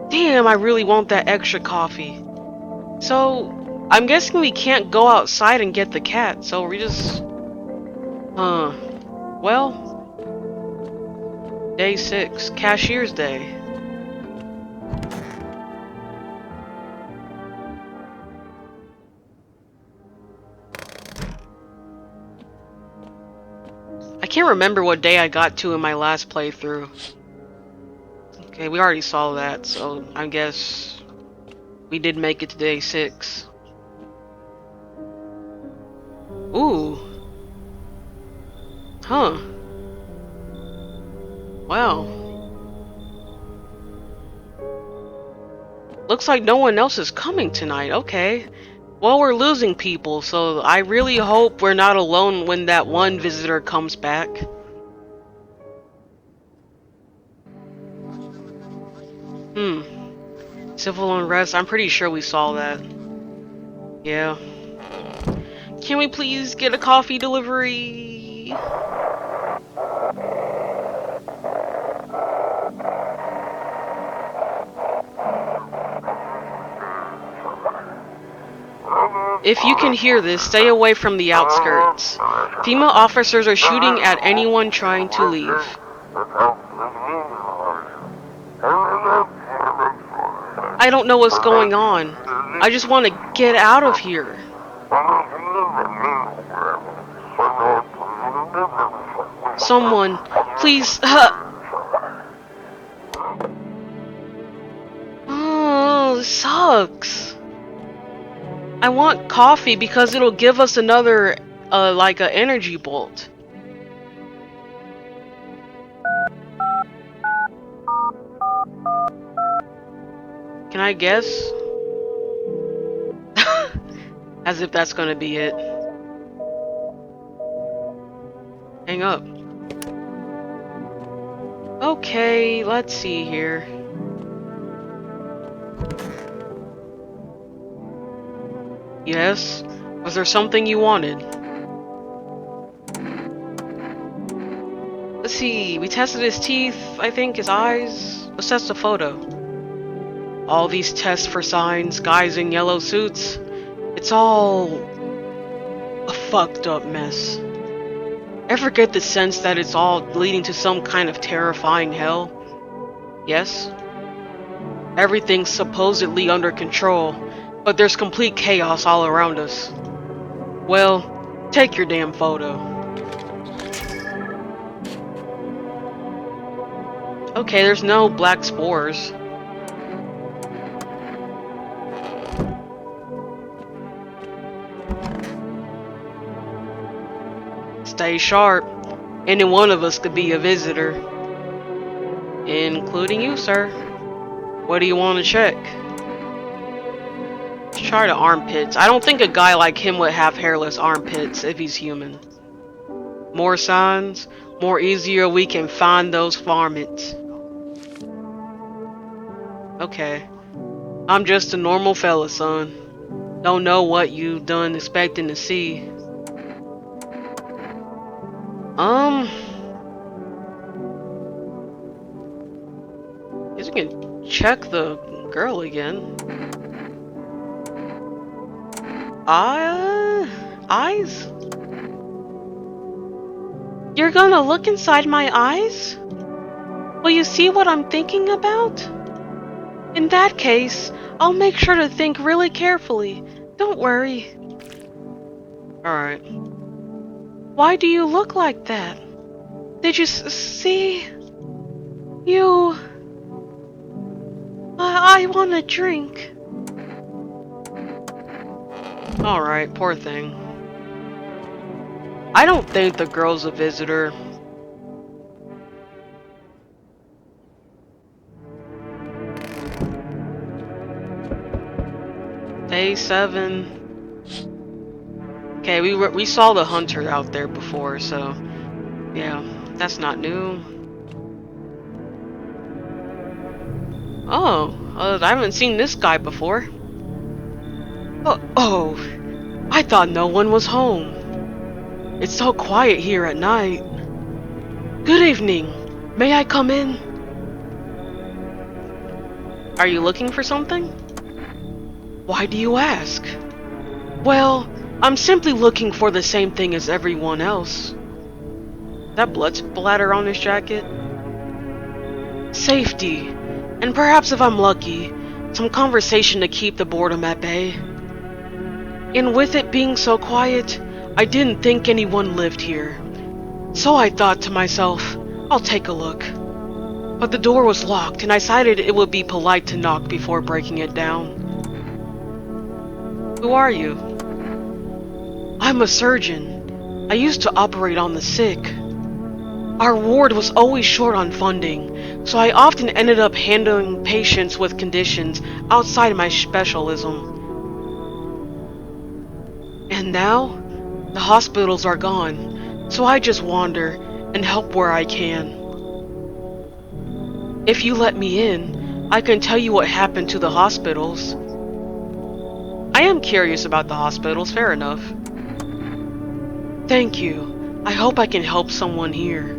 S1: Damn, I really want that extra coffee. So, I'm guessing we can't go outside and get the cat, so we just... Well... Day 6, Cashier's Day. I can't remember what day I got to in my last playthrough. Okay, we already saw that, so I guess we did make it to day 6. Ooh. Huh. Wow. Looks like no one else is coming tonight. Okay. Well, we're losing people, so I really hope we're not alone when that one visitor comes back. Civil unrest, I'm pretty sure we saw that. Yeah. Can we please get a coffee delivery? If you can hear this, stay away from the outskirts. FEMA officers are shooting at anyone trying to leave. I don't know what's going on. I just want to get out of here. Someone, please. Oh, this sucks. I want coffee because it'll give us another, like an energy bolt. Can I guess? As if that's gonna be it. Hang up. Okay, let's see here. Yes? Was there something you wanted? Let's see, we tested his teeth, I think, his eyes. Let's test the photo. All these tests for signs, guys in yellow suits. It's all a fucked up mess. Ever get the sense that it's all leading to some kind of terrifying hell? Yes? Everything's supposedly under control, but there's complete chaos all around us. Well, take your damn photo. Okay, there's no black spores. Stay sharp. Any one of us could be a visitor. Including you, sir. What do you want to check? Let's try the armpits. I don't think a guy like him would have hairless armpits if he's human. More signs, more easier we can find those varmints. Okay. I'm just a normal fella, son. Don't know what you done expecting to see. Guess we can check the girl again. Eyes? You're gonna look inside my eyes? Will you see what I'm thinking about? In that case, I'll make sure to think really carefully. Don't worry. Alright. Why do you look like that? Did you see? You... I want a drink. Alright, poor thing. I don't think the girl's a visitor. Day 7. Okay, we saw the hunter out there before, so yeah, that's not new. Oh, I haven't seen this guy before. Oh, I thought no one was home. It's so quiet here at night. Good evening. May I come in? Are you looking for something? Why do you ask? Well, I'm simply looking for the same thing as everyone else. That blood splatter on his jacket? Safety, and perhaps if I'm lucky, some conversation to keep the boredom at bay. And with it being so quiet, I didn't think anyone lived here. So I thought to myself, I'll take a look. But the door was locked and I decided it would be polite to knock before breaking it down. Who are you? I'm a surgeon. I used to operate on the sick. Our ward was always short on funding, so I often ended up handling patients with conditions outside my specialism. And now, the hospitals are gone, so I just wander and help where I can. If you let me in, I can tell you what happened to the hospitals. I am curious about the hospitals, fair enough. Thank you. I hope I can help someone here.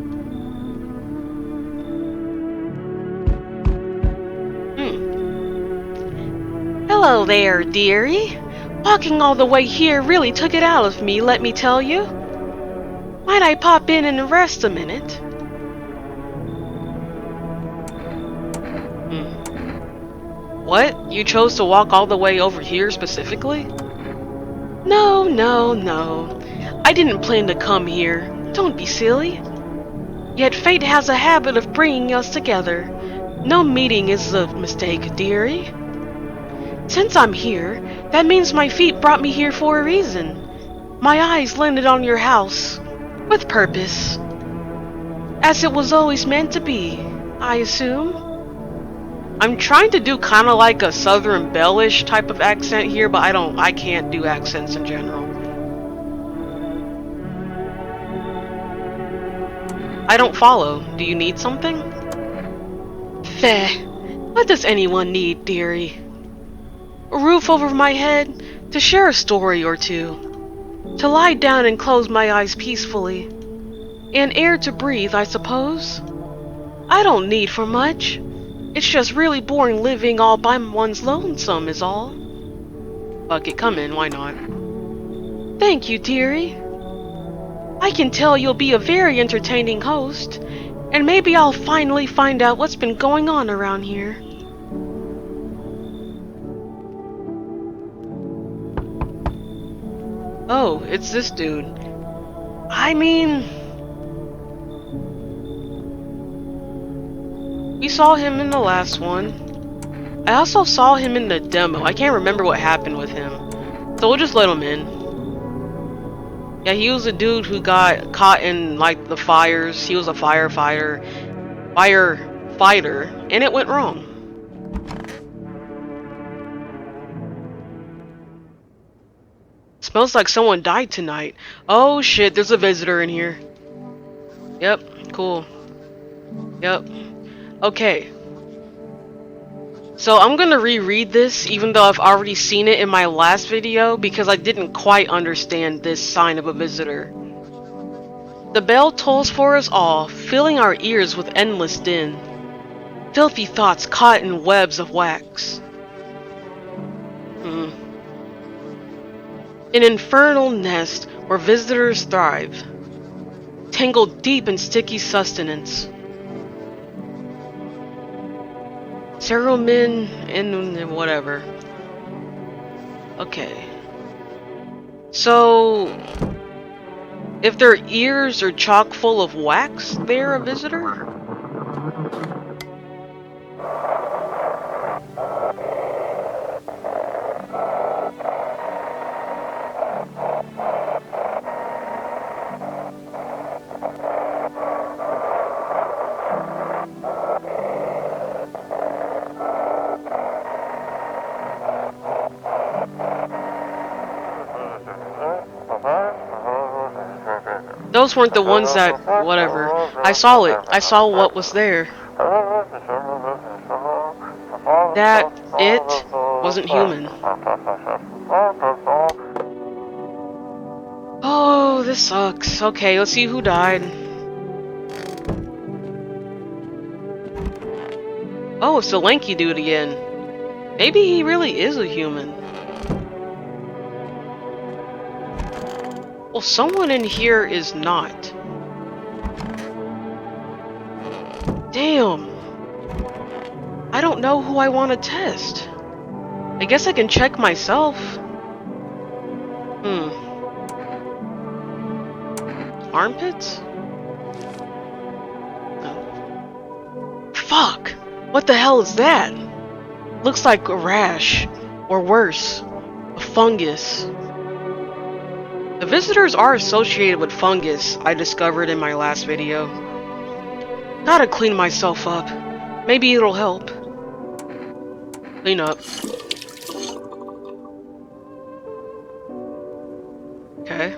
S1: Hello there, dearie. Walking all the way here really took it out of me, let me tell you. Might I pop in and rest a minute? What? You chose to walk all the way over here specifically? No. I didn't plan to come here. Don't be silly. Yet fate has a habit of bringing us together. No meeting is a mistake, dearie. Since I'm here, that means my feet brought me here for a reason. My eyes landed on your house. With purpose. As it was always meant to be, I assume. I'm trying to do kind of like a Southern Belle-ish type of accent here, but I can't do accents in general. I don't follow. Do you need something? Feh. What does anyone need, dearie? A roof over my head, to share a story or two. To lie down and close my eyes peacefully. And air to breathe, I suppose. I don't need for much. It's just really boring living all by one's lonesome is all. Fuck it, come in, why not? Thank you, dearie. I can tell you'll be a very entertaining host, and maybe I'll finally find out what's been going on around here. Oh, it's this dude. I mean... we saw him in the last one. I also saw him in the demo. I can't remember what happened with him. So we'll just let him in. Yeah, he was a dude who got caught in, like, the fires. He was a firefighter, and it went wrong. Smells like someone died tonight. Oh shit, there's a visitor in here. Yep, cool. Yep. Okay. So I'm gonna reread this, even though I've already seen it in my last video, because I didn't quite understand this sign of a visitor. The bell tolls for us all, filling our ears with endless din. Filthy thoughts caught in webs of wax. An infernal nest where visitors thrive, tangled deep in sticky sustenance. Cerumen and whatever. Okay. So, if their ears are chock full of wax, they're a visitor? Those weren't the ones that... whatever. I saw it. I saw what was there. That it wasn't human. Oh, this sucks. Okay, let's see who died. Oh, it's the lanky dude again. Maybe he really is a human. Well, someone in here is not. Damn. I don't know who I want to test. I guess I can check myself. Armpits? No. Fuck! What the hell is that? Looks like a rash. Or worse, a fungus. The visitors are associated with fungus, I discovered in my last video. Gotta clean myself up. Maybe it'll help. Clean up. Okay.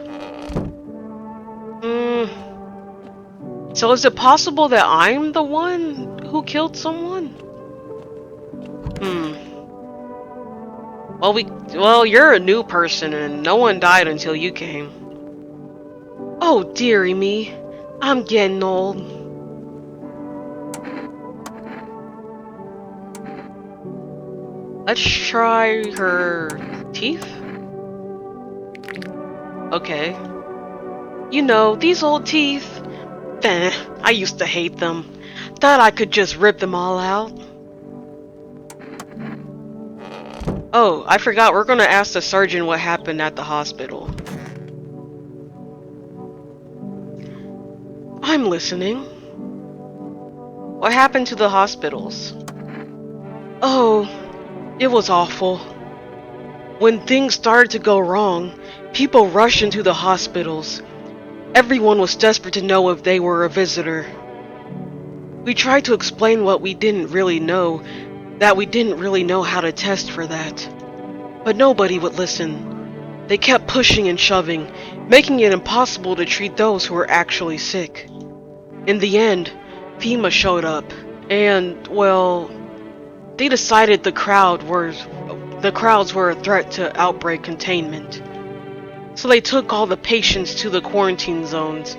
S1: So is it possible that I'm the one who killed someone? Well, you're a new person and no one died until you came. Oh, dearie me. I'm getting old. Let's try her teeth? Okay. You know, these old teeth. I used to hate them. Thought I could just rip them all out. Oh, I forgot, we're gonna ask the surgeon what happened at the hospital. I'm listening. What happened to the hospitals? Oh, it was awful. When things started to go wrong, people rushed into the hospitals. Everyone was desperate to know if they were a visitor. We tried to explain what we didn't really know, that we didn't really know how to test for that. But nobody would listen. They kept pushing and shoving, making it impossible to treat those who were actually sick. In the end, FEMA showed up, and, well, they decided the crowds were a threat to outbreak containment. So they took all the patients to the quarantine zones,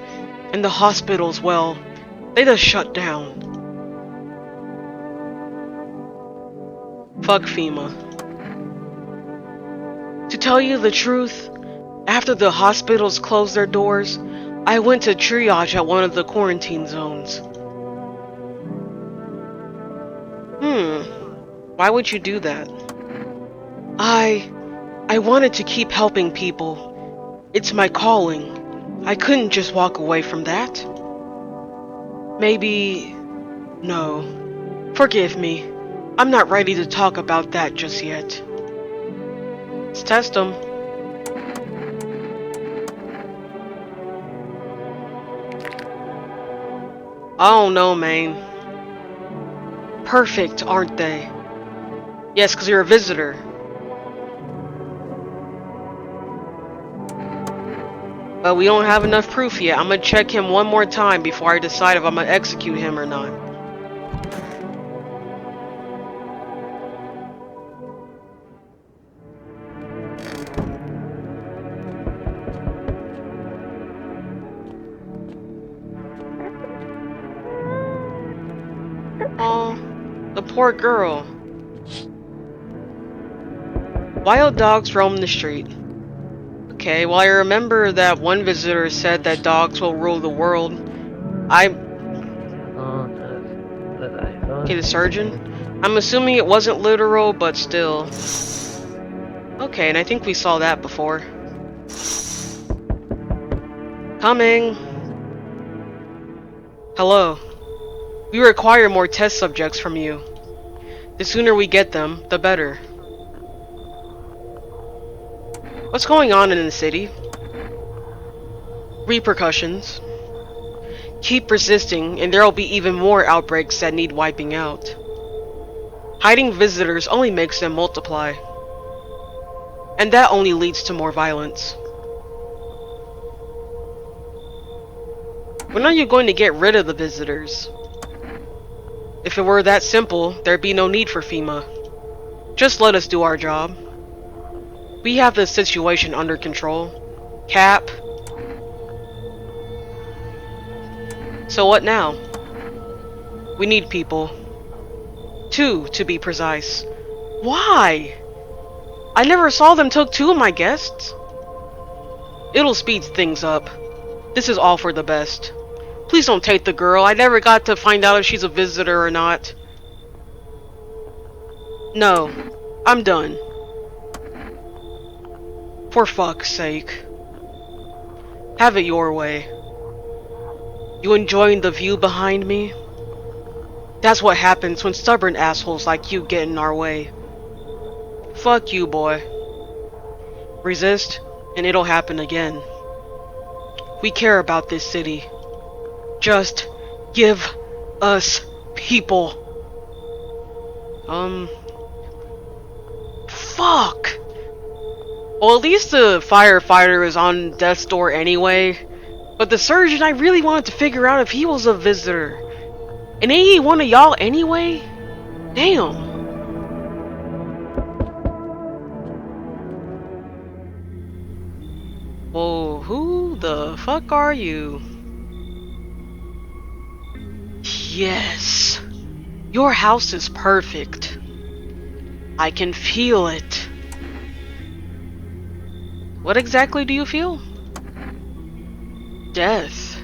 S1: and the hospitals, well, they just shut down. Fuck FEMA. To tell you the truth, after the hospitals closed their doors, I went to triage at one of the quarantine zones. Why would you do that? I wanted to keep helping people. It's my calling. I couldn't just walk away from that. Maybe... no. Forgive me. I'm not ready to talk about that just yet. Let's test them. I don't know, man. Perfect, aren't they? Yes, because you're a visitor. But we don't have enough proof yet. I'm gonna check him one more time before I decide if I'm gonna execute him or not. Oh, the poor girl. Wild dogs roam the street. Okay, well I remember that one visitor said that dogs will rule the world. Okay, the surgeon? I'm assuming it wasn't literal, but still. Okay, and I think we saw that before. Coming! Hello. We require more test subjects from you. The sooner we get them, the better. What's going on in the city? Repercussions. Keep resisting, and there'll be even more outbreaks that need wiping out. Hiding visitors only makes them multiply. And that only leads to more violence. When are you going to get rid of the visitors? If it were that simple, there'd be no need for FEMA. Just let us do our job. We have the situation under control. Cap. So what now? We need people. 2, to be precise. Why? I never saw them took 2 of my guests. It'll speed things up. This is all for the best. Please don't take the girl. I never got to find out if she's a visitor or not. No, I'm done. For fuck's sake. Have it your way. You enjoying the view behind me? That's what happens when stubborn assholes like you get in our way. Fuck you, boy. Resist, and it'll happen again. We care about this city. Just give us people. Fuck! Well, at least the firefighter is on death's door anyway. But the surgeon, I really wanted to figure out if he was a visitor. And ain't he one of y'all anyway? Damn. Whoa, who the fuck are you? Yes. Your house is perfect. I can feel it. What exactly do you feel? Death.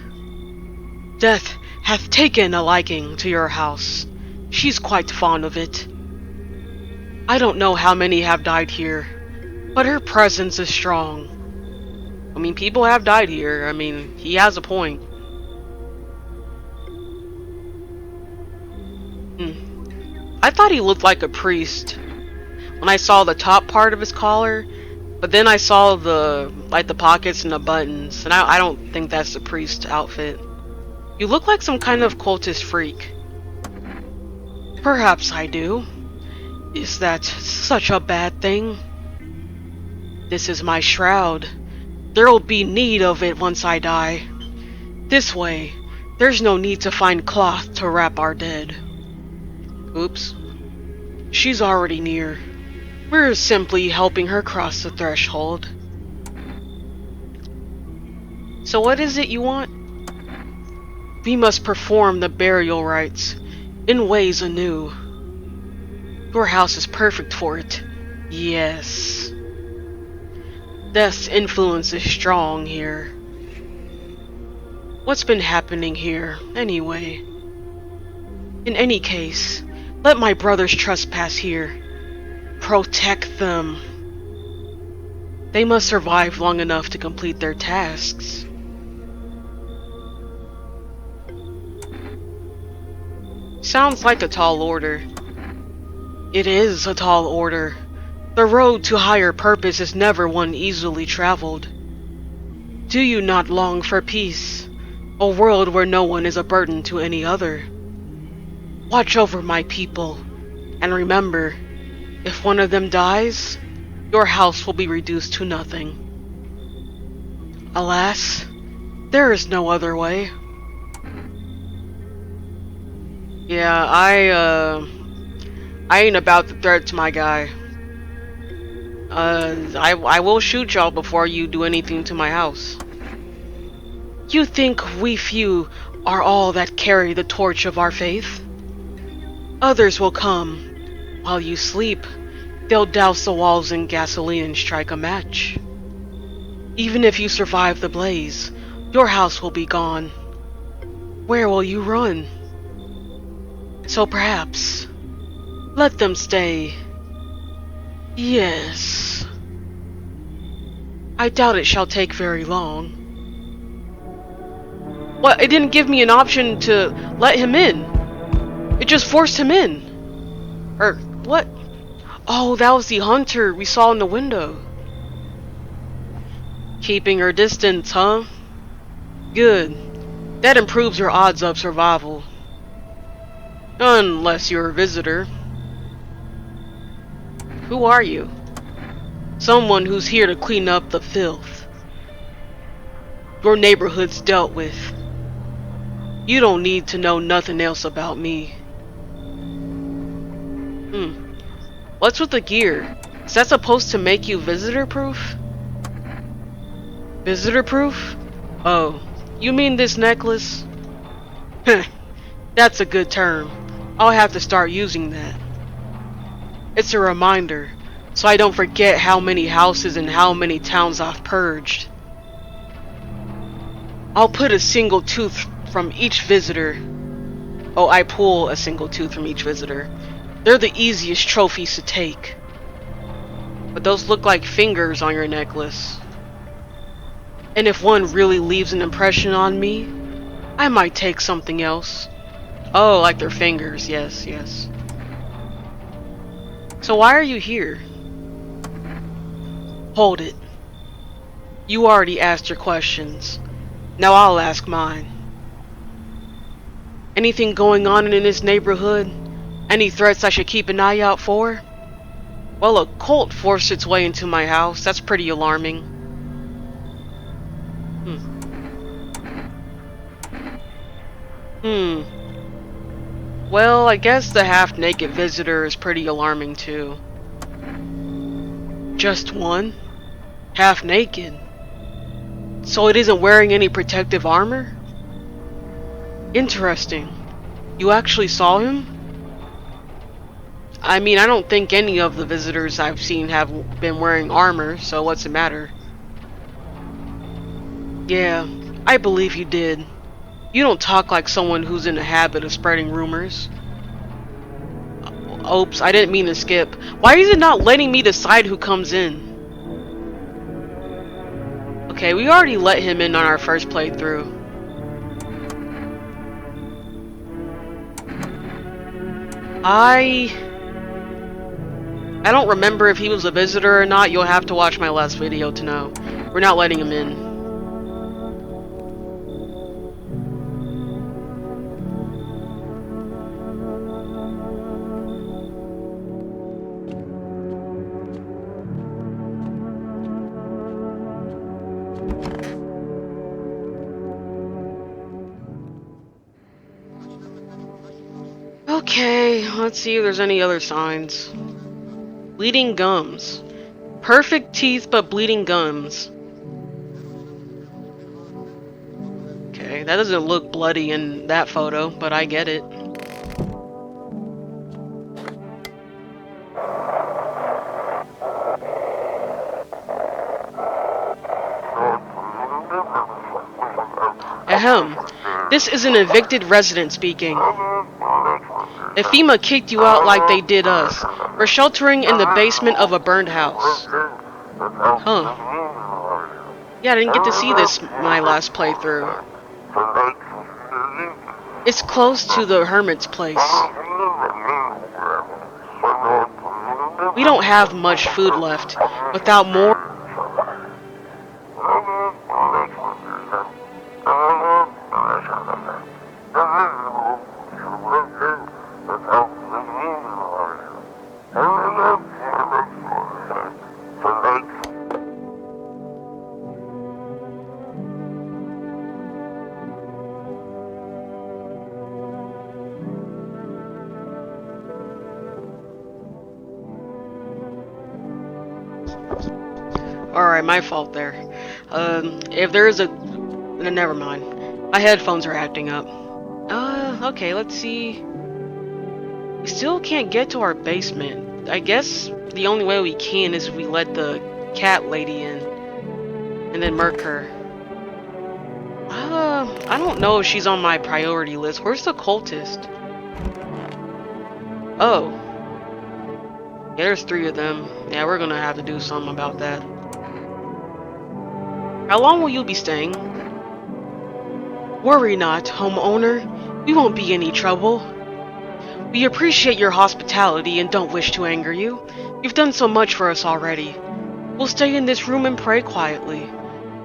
S1: Death hath taken a liking to your house. She's quite fond of it. I don't know how many have died here, but her presence is strong. I mean, people have died here. I mean, he has a point. I thought he looked like a priest when I saw the top part of his collar, but then I saw the pockets and the buttons, and I don't think that's the priest outfit. You look like some kind of cultist freak. Perhaps I do. Is that such a bad thing? This is my shroud. There'll be need of it once I die. This way, there's no need to find cloth to wrap our dead. Oops. She's already near. We're simply helping her cross the threshold. So what is it you want? We must perform the burial rites in ways anew. Your house is perfect for it. Yes. Death's influence is strong here. What's been happening here, anyway? In any case, let my brothers trespass here. Protect them. They must survive long enough to complete their tasks. Sounds like a tall order. It is a tall order. The road to higher purpose is never one easily traveled. Do you not long for peace? A world where no one is a burden to any other? Watch over my people, and remember, if one of them dies, your house will be reduced to nothing. Alas, there is no other way. Yeah, I ain't about the threats, my guy. I will shoot y'all before you do anything to my house. You think we few are all that carry the torch of our faith? Others will come. While you sleep, they'll douse the walls in gasoline and strike a match. Even if you survive the blaze, your house will be gone. Where will you run? So perhaps, let them stay. Yes. I doubt it shall take very long. What? It didn't give me an option to let him in. It just forced him in. Or, what? Oh, that was the hunter we saw in the window. Keeping her distance, huh? Good. That improves your odds of survival. Unless you're a visitor. Who are you? Someone who's here to clean up the filth your neighborhood's dealt with. You don't need to know nothing else about me. What's with the gear? Is that supposed to make you visitor-proof? Visitor-proof? Oh, you mean this necklace? Heh, that's a good term. I'll have to start using that. It's a reminder, so I don't forget how many houses and how many towns I've purged. I'll put a single tooth from each visitor. Oh, I pull a single tooth from each visitor. They're the easiest trophies to take. But those look like fingers on your necklace. And if one really leaves an impression on me, I might take something else. Oh, like their fingers, yes, yes. So why are you here? Hold it. You already asked your questions. Now I'll ask mine. Anything going on in this neighborhood? Any threats I should keep an eye out for? Well, a cult forced its way into my house. That's pretty alarming. Well, I guess the half-naked visitor is pretty alarming too. Just one? Half-naked? So it isn't wearing any protective armor? Interesting. You actually saw him? I mean, I don't think any of the visitors I've seen have been wearing armor, so what's the matter? Yeah, I believe you did. You don't talk like someone who's in the habit of spreading rumors. Oops, I didn't mean to skip. Why is it not letting me decide who comes in? Okay, we already let him in on our first playthrough. I don't remember if he was a visitor or not. You'll have to watch my last video to know. We're not letting him in. Okay, let's see if there's any other signs. Bleeding gums. Perfect teeth, but bleeding gums. Okay, that doesn't look bloody in that photo, but I get it. Ahem. This is an evicted resident speaking. If FEMA kicked you out like they did us, we're sheltering in the basement of a burned house. Huh. Yeah, I didn't get to see this my last playthrough. It's close to the hermit's place. We don't have much food left. Without more... Alright, my fault there. If there is a... Never mind. My headphones are acting up. Okay, let's see. We still can't get to our basement. I guess the only way we can is if we let the cat lady in. And then murk her. I don't know if she's on my priority list. Where's the cultist? Oh. Yeah, there's 3 of them. Yeah, we're gonna have to do something about that. How long will you be staying? Worry not, homeowner. We won't be any trouble. We appreciate your hospitality and don't wish to anger you. You've done so much for us already. We'll stay in this room and pray quietly.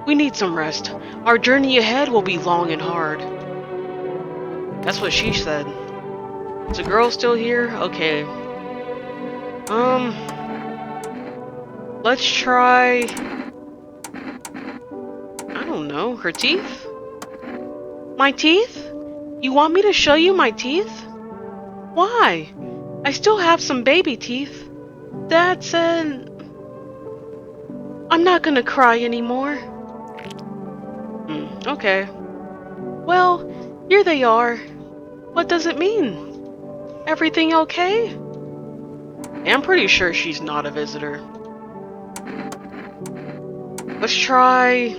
S1: We need some rest. Our journey ahead will be long and hard. That's what she said. Is the girl still here? Okay. Let's try... I don't know. Her teeth? My teeth? You want me to show you my teeth? Why? I still have some baby teeth. That's an... I'm not gonna cry anymore. Okay. Well, here they are. What does it mean? Everything okay? I'm pretty sure she's not a visitor. Let's try...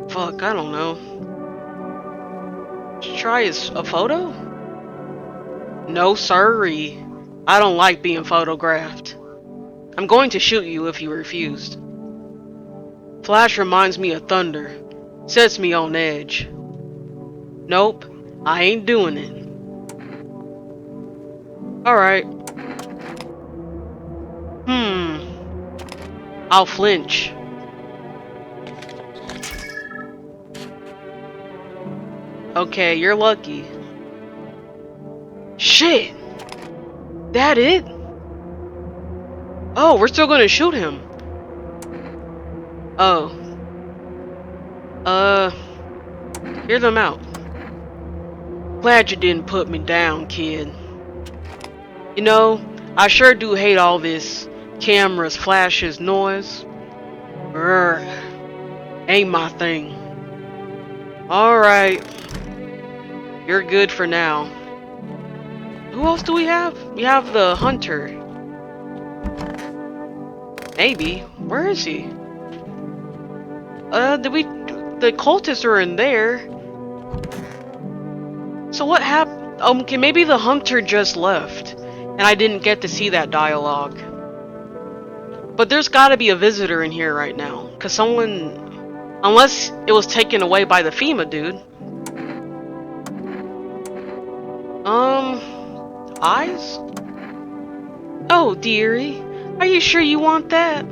S1: Fuck, I don't know. Let's try a photo? No sirree. I don't like being photographed. I'm going to shoot you if you refused. Flash reminds me of thunder. Sets me on edge. Nope, I ain't doing it. Alright. I'll flinch. Okay, you're lucky. Shit! That it? Oh, we're still gonna shoot him. Oh. Hear them out. Glad you didn't put me down, kid. You know, I sure do hate all this cameras, flashes, noise. Ain't my thing. Alright. You're good for now. Who else do we have? We have the hunter. Maybe. Where is he? The cultists are in there. So what happened? Okay, maybe the hunter just left, and I didn't get to see that dialogue. But there's gotta be a visitor in here right now, cause someone... Unless it was taken away by the FEMA dude. Eyes? Oh, dearie. Are you sure you want that?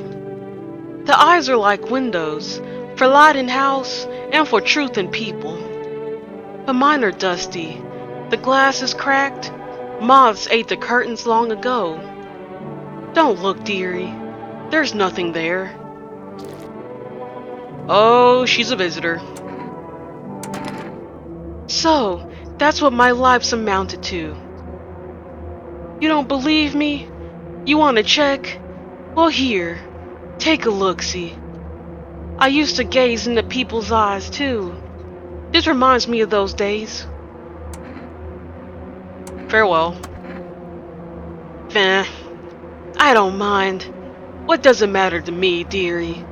S1: The eyes are like windows, for light in house, and for truth in people. But mine are dusty. The glass is cracked. Moths ate the curtains long ago. Don't look, dearie. There's nothing there. Oh, she's a visitor. So, that's what my life's amounted to. You don't believe me? You want to check? Well, here. Take a look-see. I used to gaze into people's eyes, too. This reminds me of those days. Farewell. I don't mind. What does it matter to me, dearie?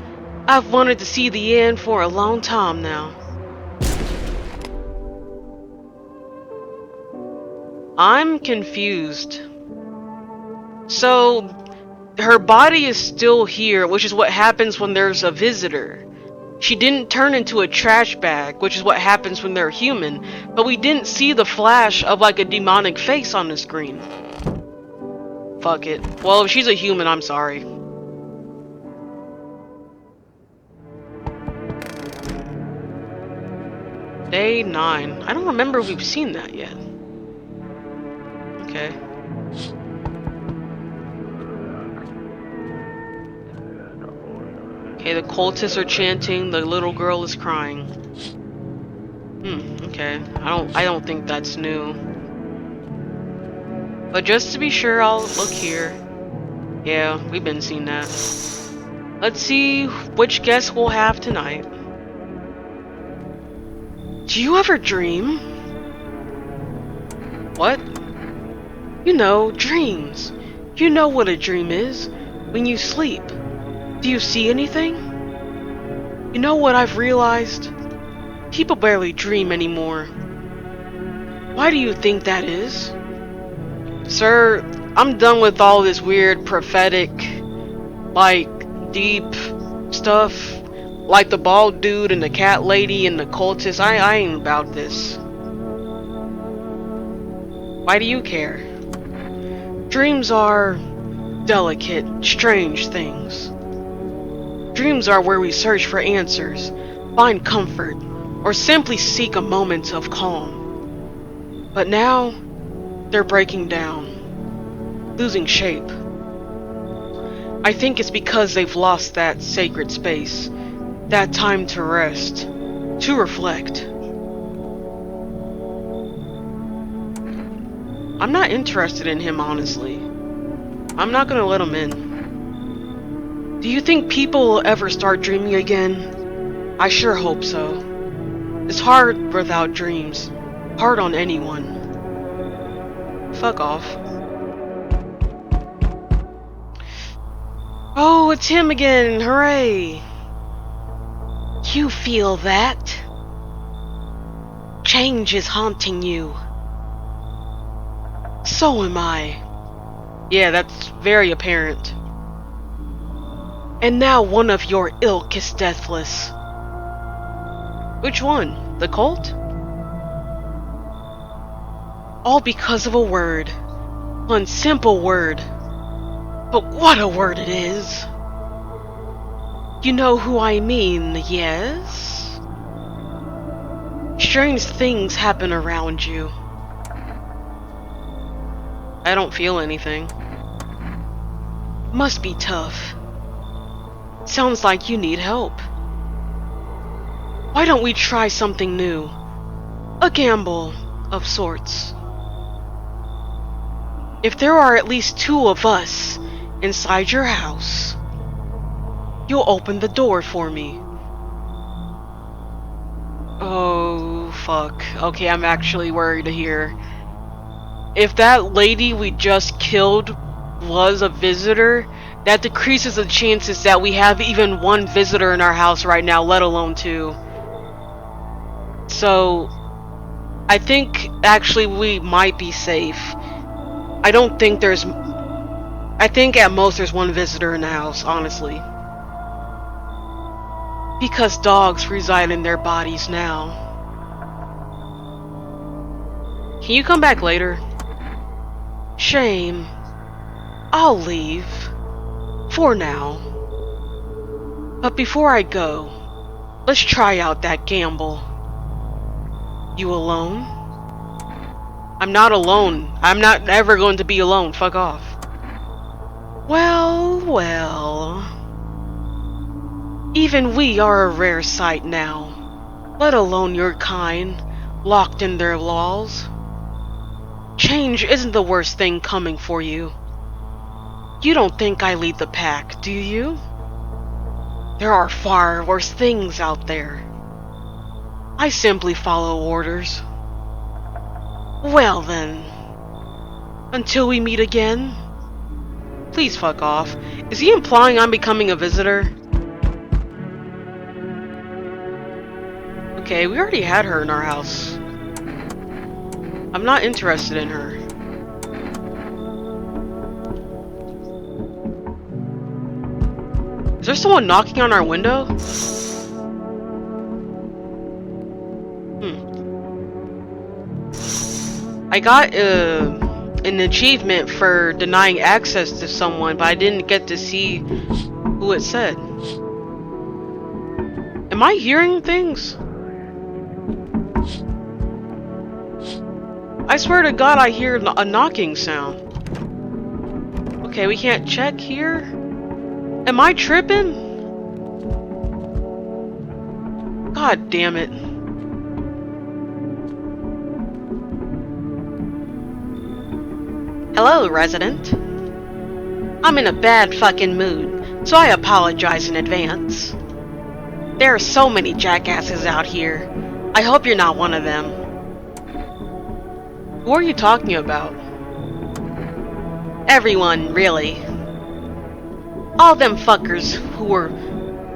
S1: I've wanted to see the end for a long time now. I'm confused. So, her body is still here, which is what happens when there's a visitor. She didn't turn into a trash bag, which is what happens when they're human, but we didn't see the flash of like a demonic face on the screen. Fuck it. Well, if she's a human, I'm sorry. Day 9. I don't remember if we've seen that yet. Okay. Okay, the cultists are chanting, the little girl is crying. Okay. I don't think that's new. But just to be sure, I'll look here. Yeah, we've been seeing that. Let's see which guest we'll have tonight. Do you ever dream? What? You know, dreams. You know what a dream is. When you sleep. Do you see anything? You know what I've realized? People barely dream anymore. Why do you think that is? Sir, I'm done with all this weird prophetic, like, deep stuff. Like the bald dude and the cat lady and the cultist. I ain't about this. Why do you care? Dreams are delicate, strange things. Dreams are where we search for answers, find comfort, or simply seek a moment of calm. But now, they're breaking down, losing shape. I think it's because they've lost that sacred space, that time to rest, to reflect. I'm not interested in him, honestly. I'm not gonna let him in. Do you think people will ever start dreaming again? I sure hope so. It's hard without dreams. Hard on anyone. Fuck off. Oh, it's him again! Hooray! You feel that? Change is haunting you. So am I. Yeah, that's very apparent. And now one of your ilk is deathless. Which one? The cult? All because of a word. One simple word. But what a word it is! You know who I mean, yes? Strange things happen around you. I don't feel anything. Must be tough. Sounds like you need help. Why don't we try something new? A gamble of sorts. If there are at least 2 of us inside your house, you'll open the door for me. Oh, fuck. Okay, I'm actually worried here. If that lady we just killed was a visitor, that decreases the chances that we have even 1 visitor in our house right now, let alone 2. So, I think actually we might be safe. I don't think there's... I think at most there's 1 visitor in the house, honestly. Because dogs reside in their bodies now. Can you come back later? Shame. I'll leave. For now. But before I go, let's try out that gamble. You alone? I'm not alone. I'm not ever going to be alone. Fuck off. Well, well. Even we are a rare sight now, let alone your kind, locked in their walls. Change isn't the worst thing coming for you. You don't think I lead the pack, do you? There are far worse things out there. I simply follow orders. Well then, until we meet again. Please fuck off. Is he implying I'm becoming a visitor? Okay, we already had her in our house. I'm not interested in her. Is there someone knocking on our window? I got an achievement for denying access to someone, but I didn't get to see who it said. Am I hearing things? I swear to God I hear a knocking sound. Okay, we can't check here? Am I tripping? God damn it.
S2: Hello, resident.
S1: I'm in a bad fucking mood, so I apologize in advance. There are so many jackasses out here. I hope you're not one of them. Who are you talking about? Everyone, really. All them fuckers who were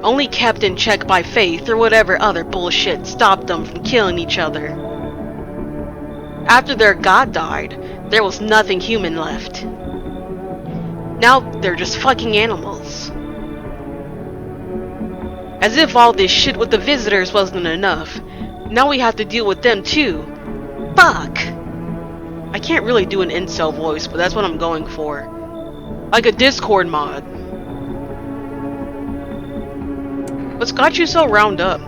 S1: only kept in check by faith or whatever other bullshit stopped them from killing each other. After their god died, there was nothing human left. Now they're just fucking animals. As if all this shit with the visitors wasn't enough, now we have to deal with them too. Fuck! I can't really do an incel voice, but that's what I'm going for. Like a Discord mod. What's got you so wound up?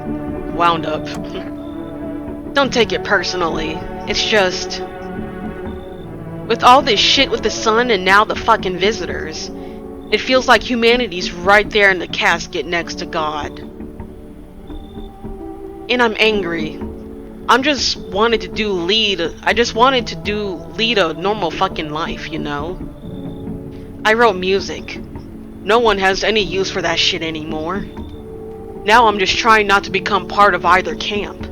S1: Don't take it personally. It's just... with all this shit with the sun and now the fucking visitors, it feels like humanity's right there in the casket next to God. And I'm angry. I just wanted to lead a normal fucking life, you know? I wrote music. No one has any use for that shit anymore. Now I'm just trying not to become part of either camp.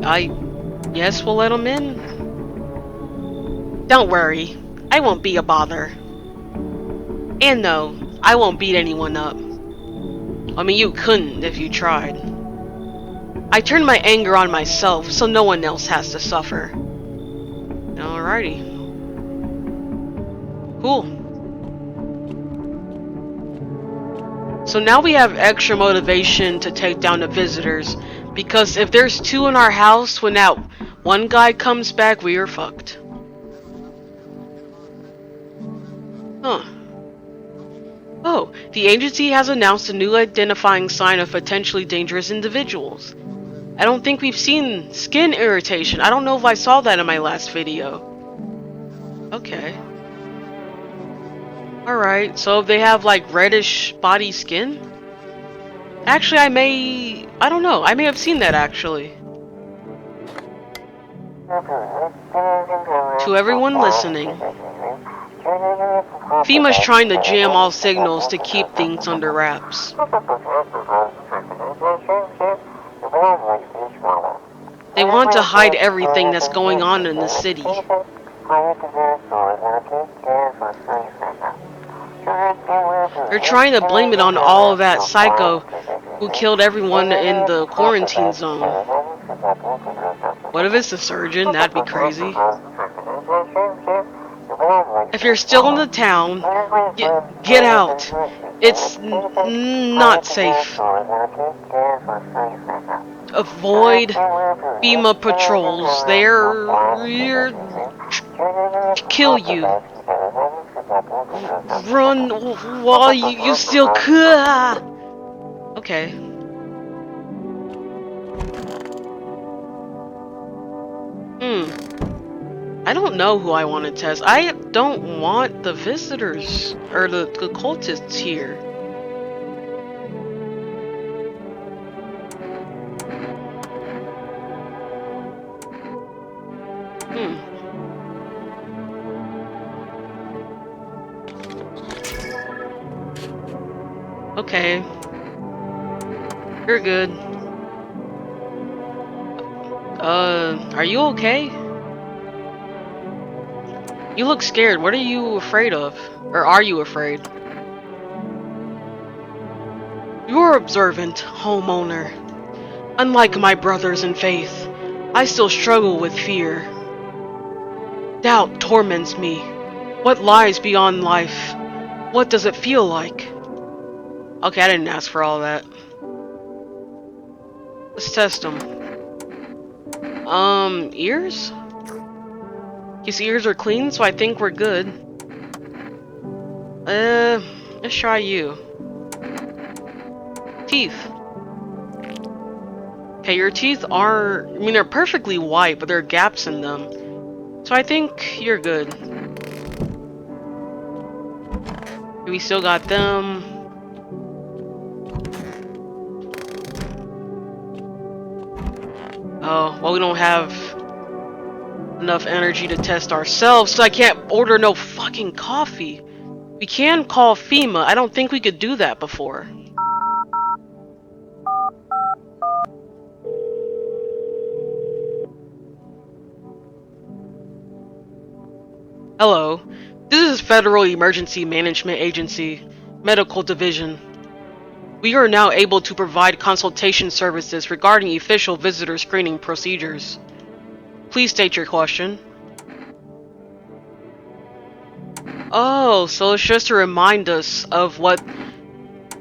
S1: I guess we'll let them in. Don't worry, I won't be a bother. And no, I won't beat anyone up. I mean, you couldn't if you tried. I turned my anger on myself so no one else has to suffer. Alrighty. Cool. So now we have extra motivation to take down the visitors, because if there's two in our house when that one guy comes back, we are fucked. Huh. Oh, the agency has announced a new identifying sign of potentially dangerous individuals. I don't think we've seen skin irritation. I don't know if I saw that in my last video. Okay. Alright, so if they have like reddish body skin? Actually, I don't know. I may have seen that actually. To everyone listening, FEMA's trying to jam all signals to keep things under wraps. They want to hide everything that's going on in the city. They're trying to blame it on all of that psycho who killed everyone in the quarantine zone. What if it's the surgeon? That'd be crazy. If you're still in the town, get out. It's not safe. Avoid FEMA patrols. They're here to kill you. Run while you still could. Okay. I don't know who I want to test. I don't want the visitors or the cultists here. Okay. You're good. Are you okay? You look scared. What are you afraid of? Or are you afraid? You're observant, homeowner. Unlike my brothers in faith, I still struggle with fear. Doubt torments me. What lies beyond life? What does it feel like? Okay, I didn't ask for all that. Let's test them. Ears? His ears are clean, so I think we're good. Let's try you. Teeth. Okay, your teeth are... I mean, they're perfectly white, but there are gaps in them. So I think you're good. We still got them. Oh, well, we don't have enough energy to test ourselves, so I can't order no fucking coffee. We can call FEMA. I don't think we could do that before. Hello. This is Federal Emergency Management Agency, Medical Division. We are now able to provide consultation services regarding official visitor screening procedures. Please state your question. Oh, so it's just to remind us of what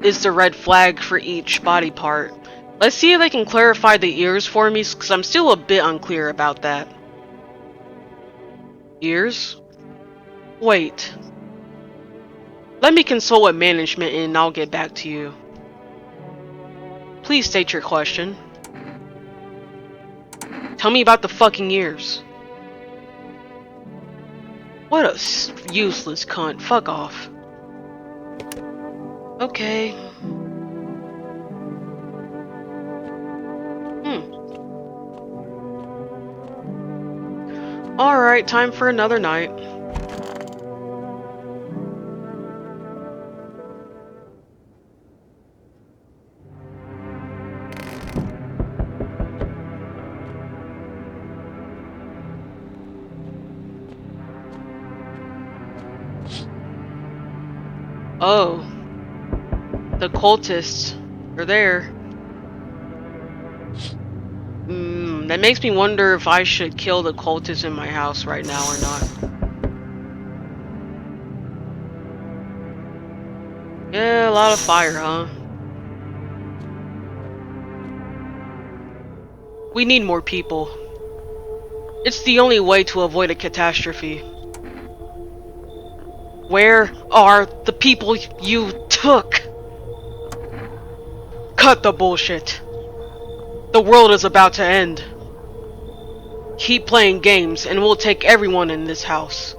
S1: is the red flag for each body part. Let's see if they can clarify the ears for me, because I'm still a bit unclear about that. Ears? Wait. Let me consult with management and I'll get back to you. Please state your question. Tell me about the fucking ears. What a useless cunt. Fuck off. Okay. Alright, time for another night. Oh. The cultists are there. That makes me wonder if I should kill the cultists in my house right now or not. Yeah, a lot of fire, huh? We need more people. It's the only way to avoid a catastrophe. Where are the people you took? Cut the bullshit. The world is about to end. Keep playing games and we'll take everyone in this house.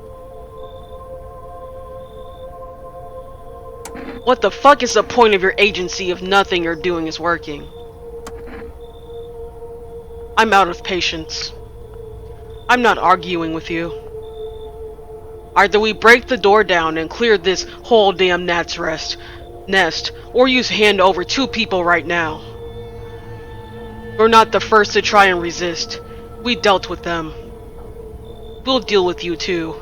S1: What the fuck is the point of your agency if nothing you're doing is working? I'm out of patience. I'm not arguing with you. Either we break the door down and clear this whole damn gnat's nest, or you hand over 2 people right now. You're not the first to try and resist. We dealt with them. We'll deal with you too.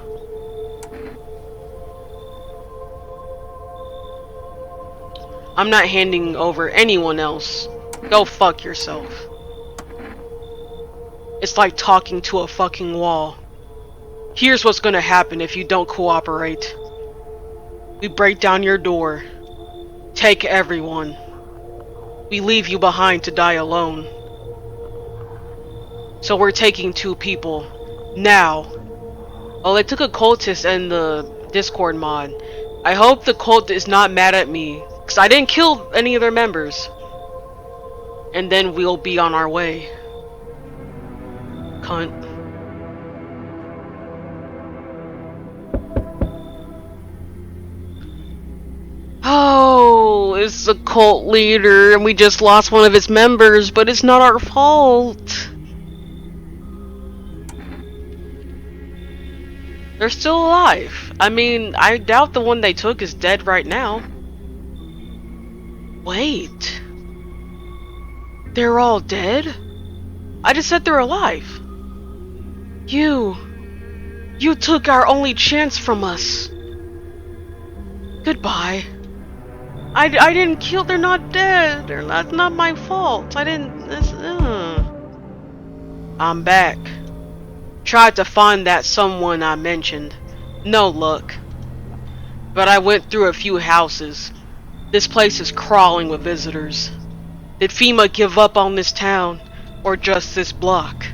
S1: I'm not handing over anyone else. Go fuck yourself. It's like talking to a fucking wall. Here's what's gonna happen if you don't cooperate. We break down your door. Take everyone. We leave you behind to die alone. So we're taking 2 people. Now. Oh, they took a cultist and the Discord mod. I hope the cult is not mad at me, because I didn't kill any of their members. And then we'll be on our way. Cunt. Oh, it's the cult leader and we just lost one of its members, but it's not our fault. They're still alive. I mean, I doubt the one they took is dead right now. Wait. They're all dead? I just said they're alive. You took our only chance from us. Goodbye. I didn't kill. They're not dead. That's not my fault. I didn't. I'm back. Tried to find that someone I mentioned. No luck. But I went through a few houses. This place is crawling with visitors. Did FEMA give up on this town? Or just this block?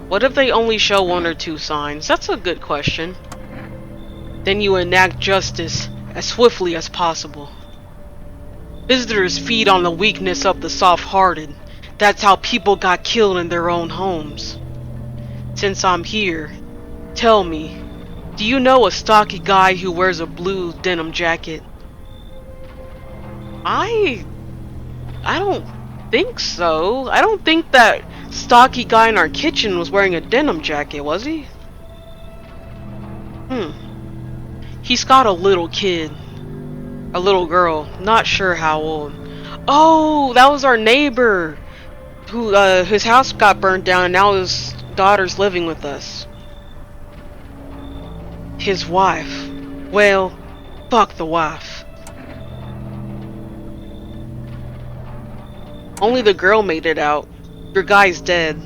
S1: What if they only show 1 or 2 signs? That's a good question. Then you enact justice as swiftly as possible. Visitors feed on the weakness of the soft-hearted. That's how people got killed in their own homes. Since I'm here, tell me, do you know a stocky guy who wears a blue denim jacket? I don't think so. I don't think that stocky guy in our kitchen was wearing a denim jacket, was he? He's got a little kid. A little girl. Not sure how old. Oh, that was our neighbor who his house got burnt down and now his daughter's living with us. His wife. Well, fuck the wife. Only the girl made it out. Your guy's dead.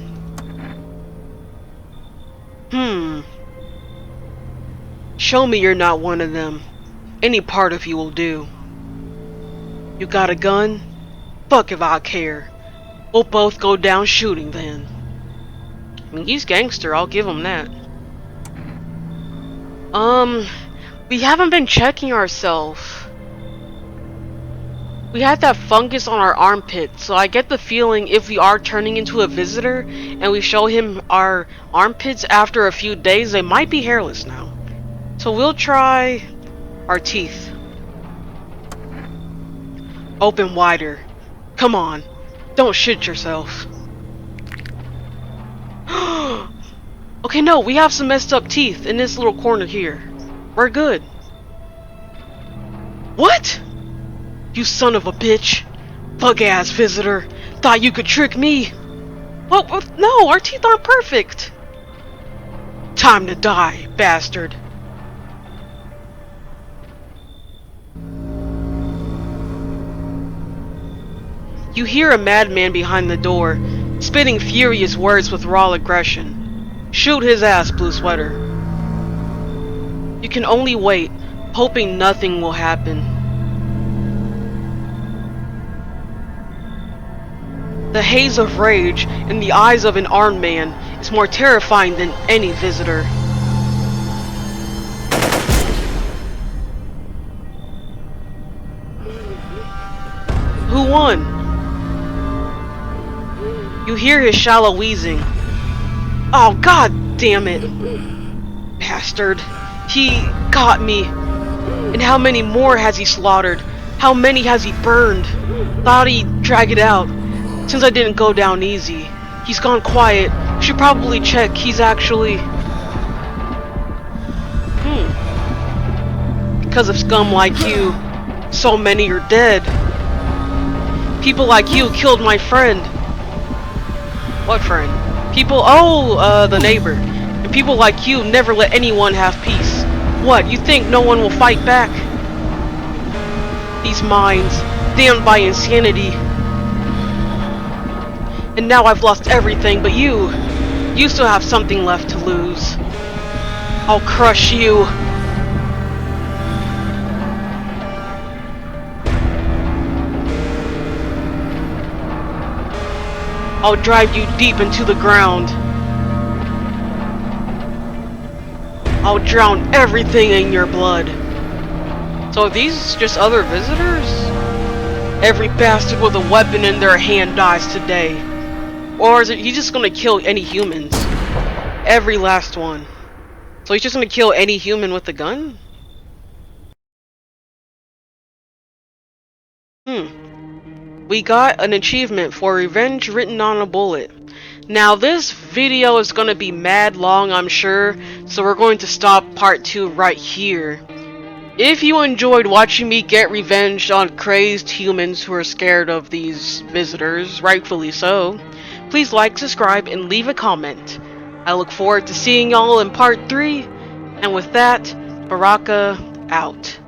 S1: Show me you're not one of them. Any part of you will do. You got a gun? Fuck if I care. We'll both go down shooting then. I mean, he's gangster, I'll give him that. We haven't been checking ourselves. We had that fungus on our armpit, so I get the feeling if we are turning into a visitor and we show him our armpits after a few days, they might be hairless now. So we'll try our teeth. Open wider. Come on. Don't shit yourself. Okay, no, we have some messed up teeth in this little corner here. We're good. What? You son of a bitch. Bug-ass visitor. Thought you could trick me. What? No, our teeth aren't perfect. Time to die, bastard. You hear a madman behind the door, spitting furious words with raw aggression. Shoot his ass, Blue Sweater. You can only wait, hoping nothing will happen. The haze of rage in the eyes of an armed man is more terrifying than any visitor. Who won? You hear his shallow wheezing. Oh, god damn it. Bastard. He got me. And how many more has he slaughtered? How many has he burned? Thought he'd drag it out. Since I didn't go down easy. He's gone quiet. Should probably check he's actually... Because of scum like you, so many are dead. People like you killed my friend. What friend? The neighbor. And people like you never let anyone have peace. What, you think no one will fight back? These minds, damned by insanity. And now I've lost everything, but you still have something left to lose. I'll crush you. I'll drive you deep into the ground. I'll drown everything in your blood. So are these just other visitors? Every bastard with a weapon in their hand dies today. Or is he just gonna kill any humans? Every last one. So he's just gonna kill any human with a gun? We got an achievement for revenge written on a bullet. Now this video is gonna be mad long, I'm sure, so we're going to stop part 2 right here. If you enjoyed watching me get revenge on crazed humans who are scared of these visitors, rightfully so, please like, subscribe, and leave a comment. I look forward to seeing y'all in part 3, and with that, Baraka out.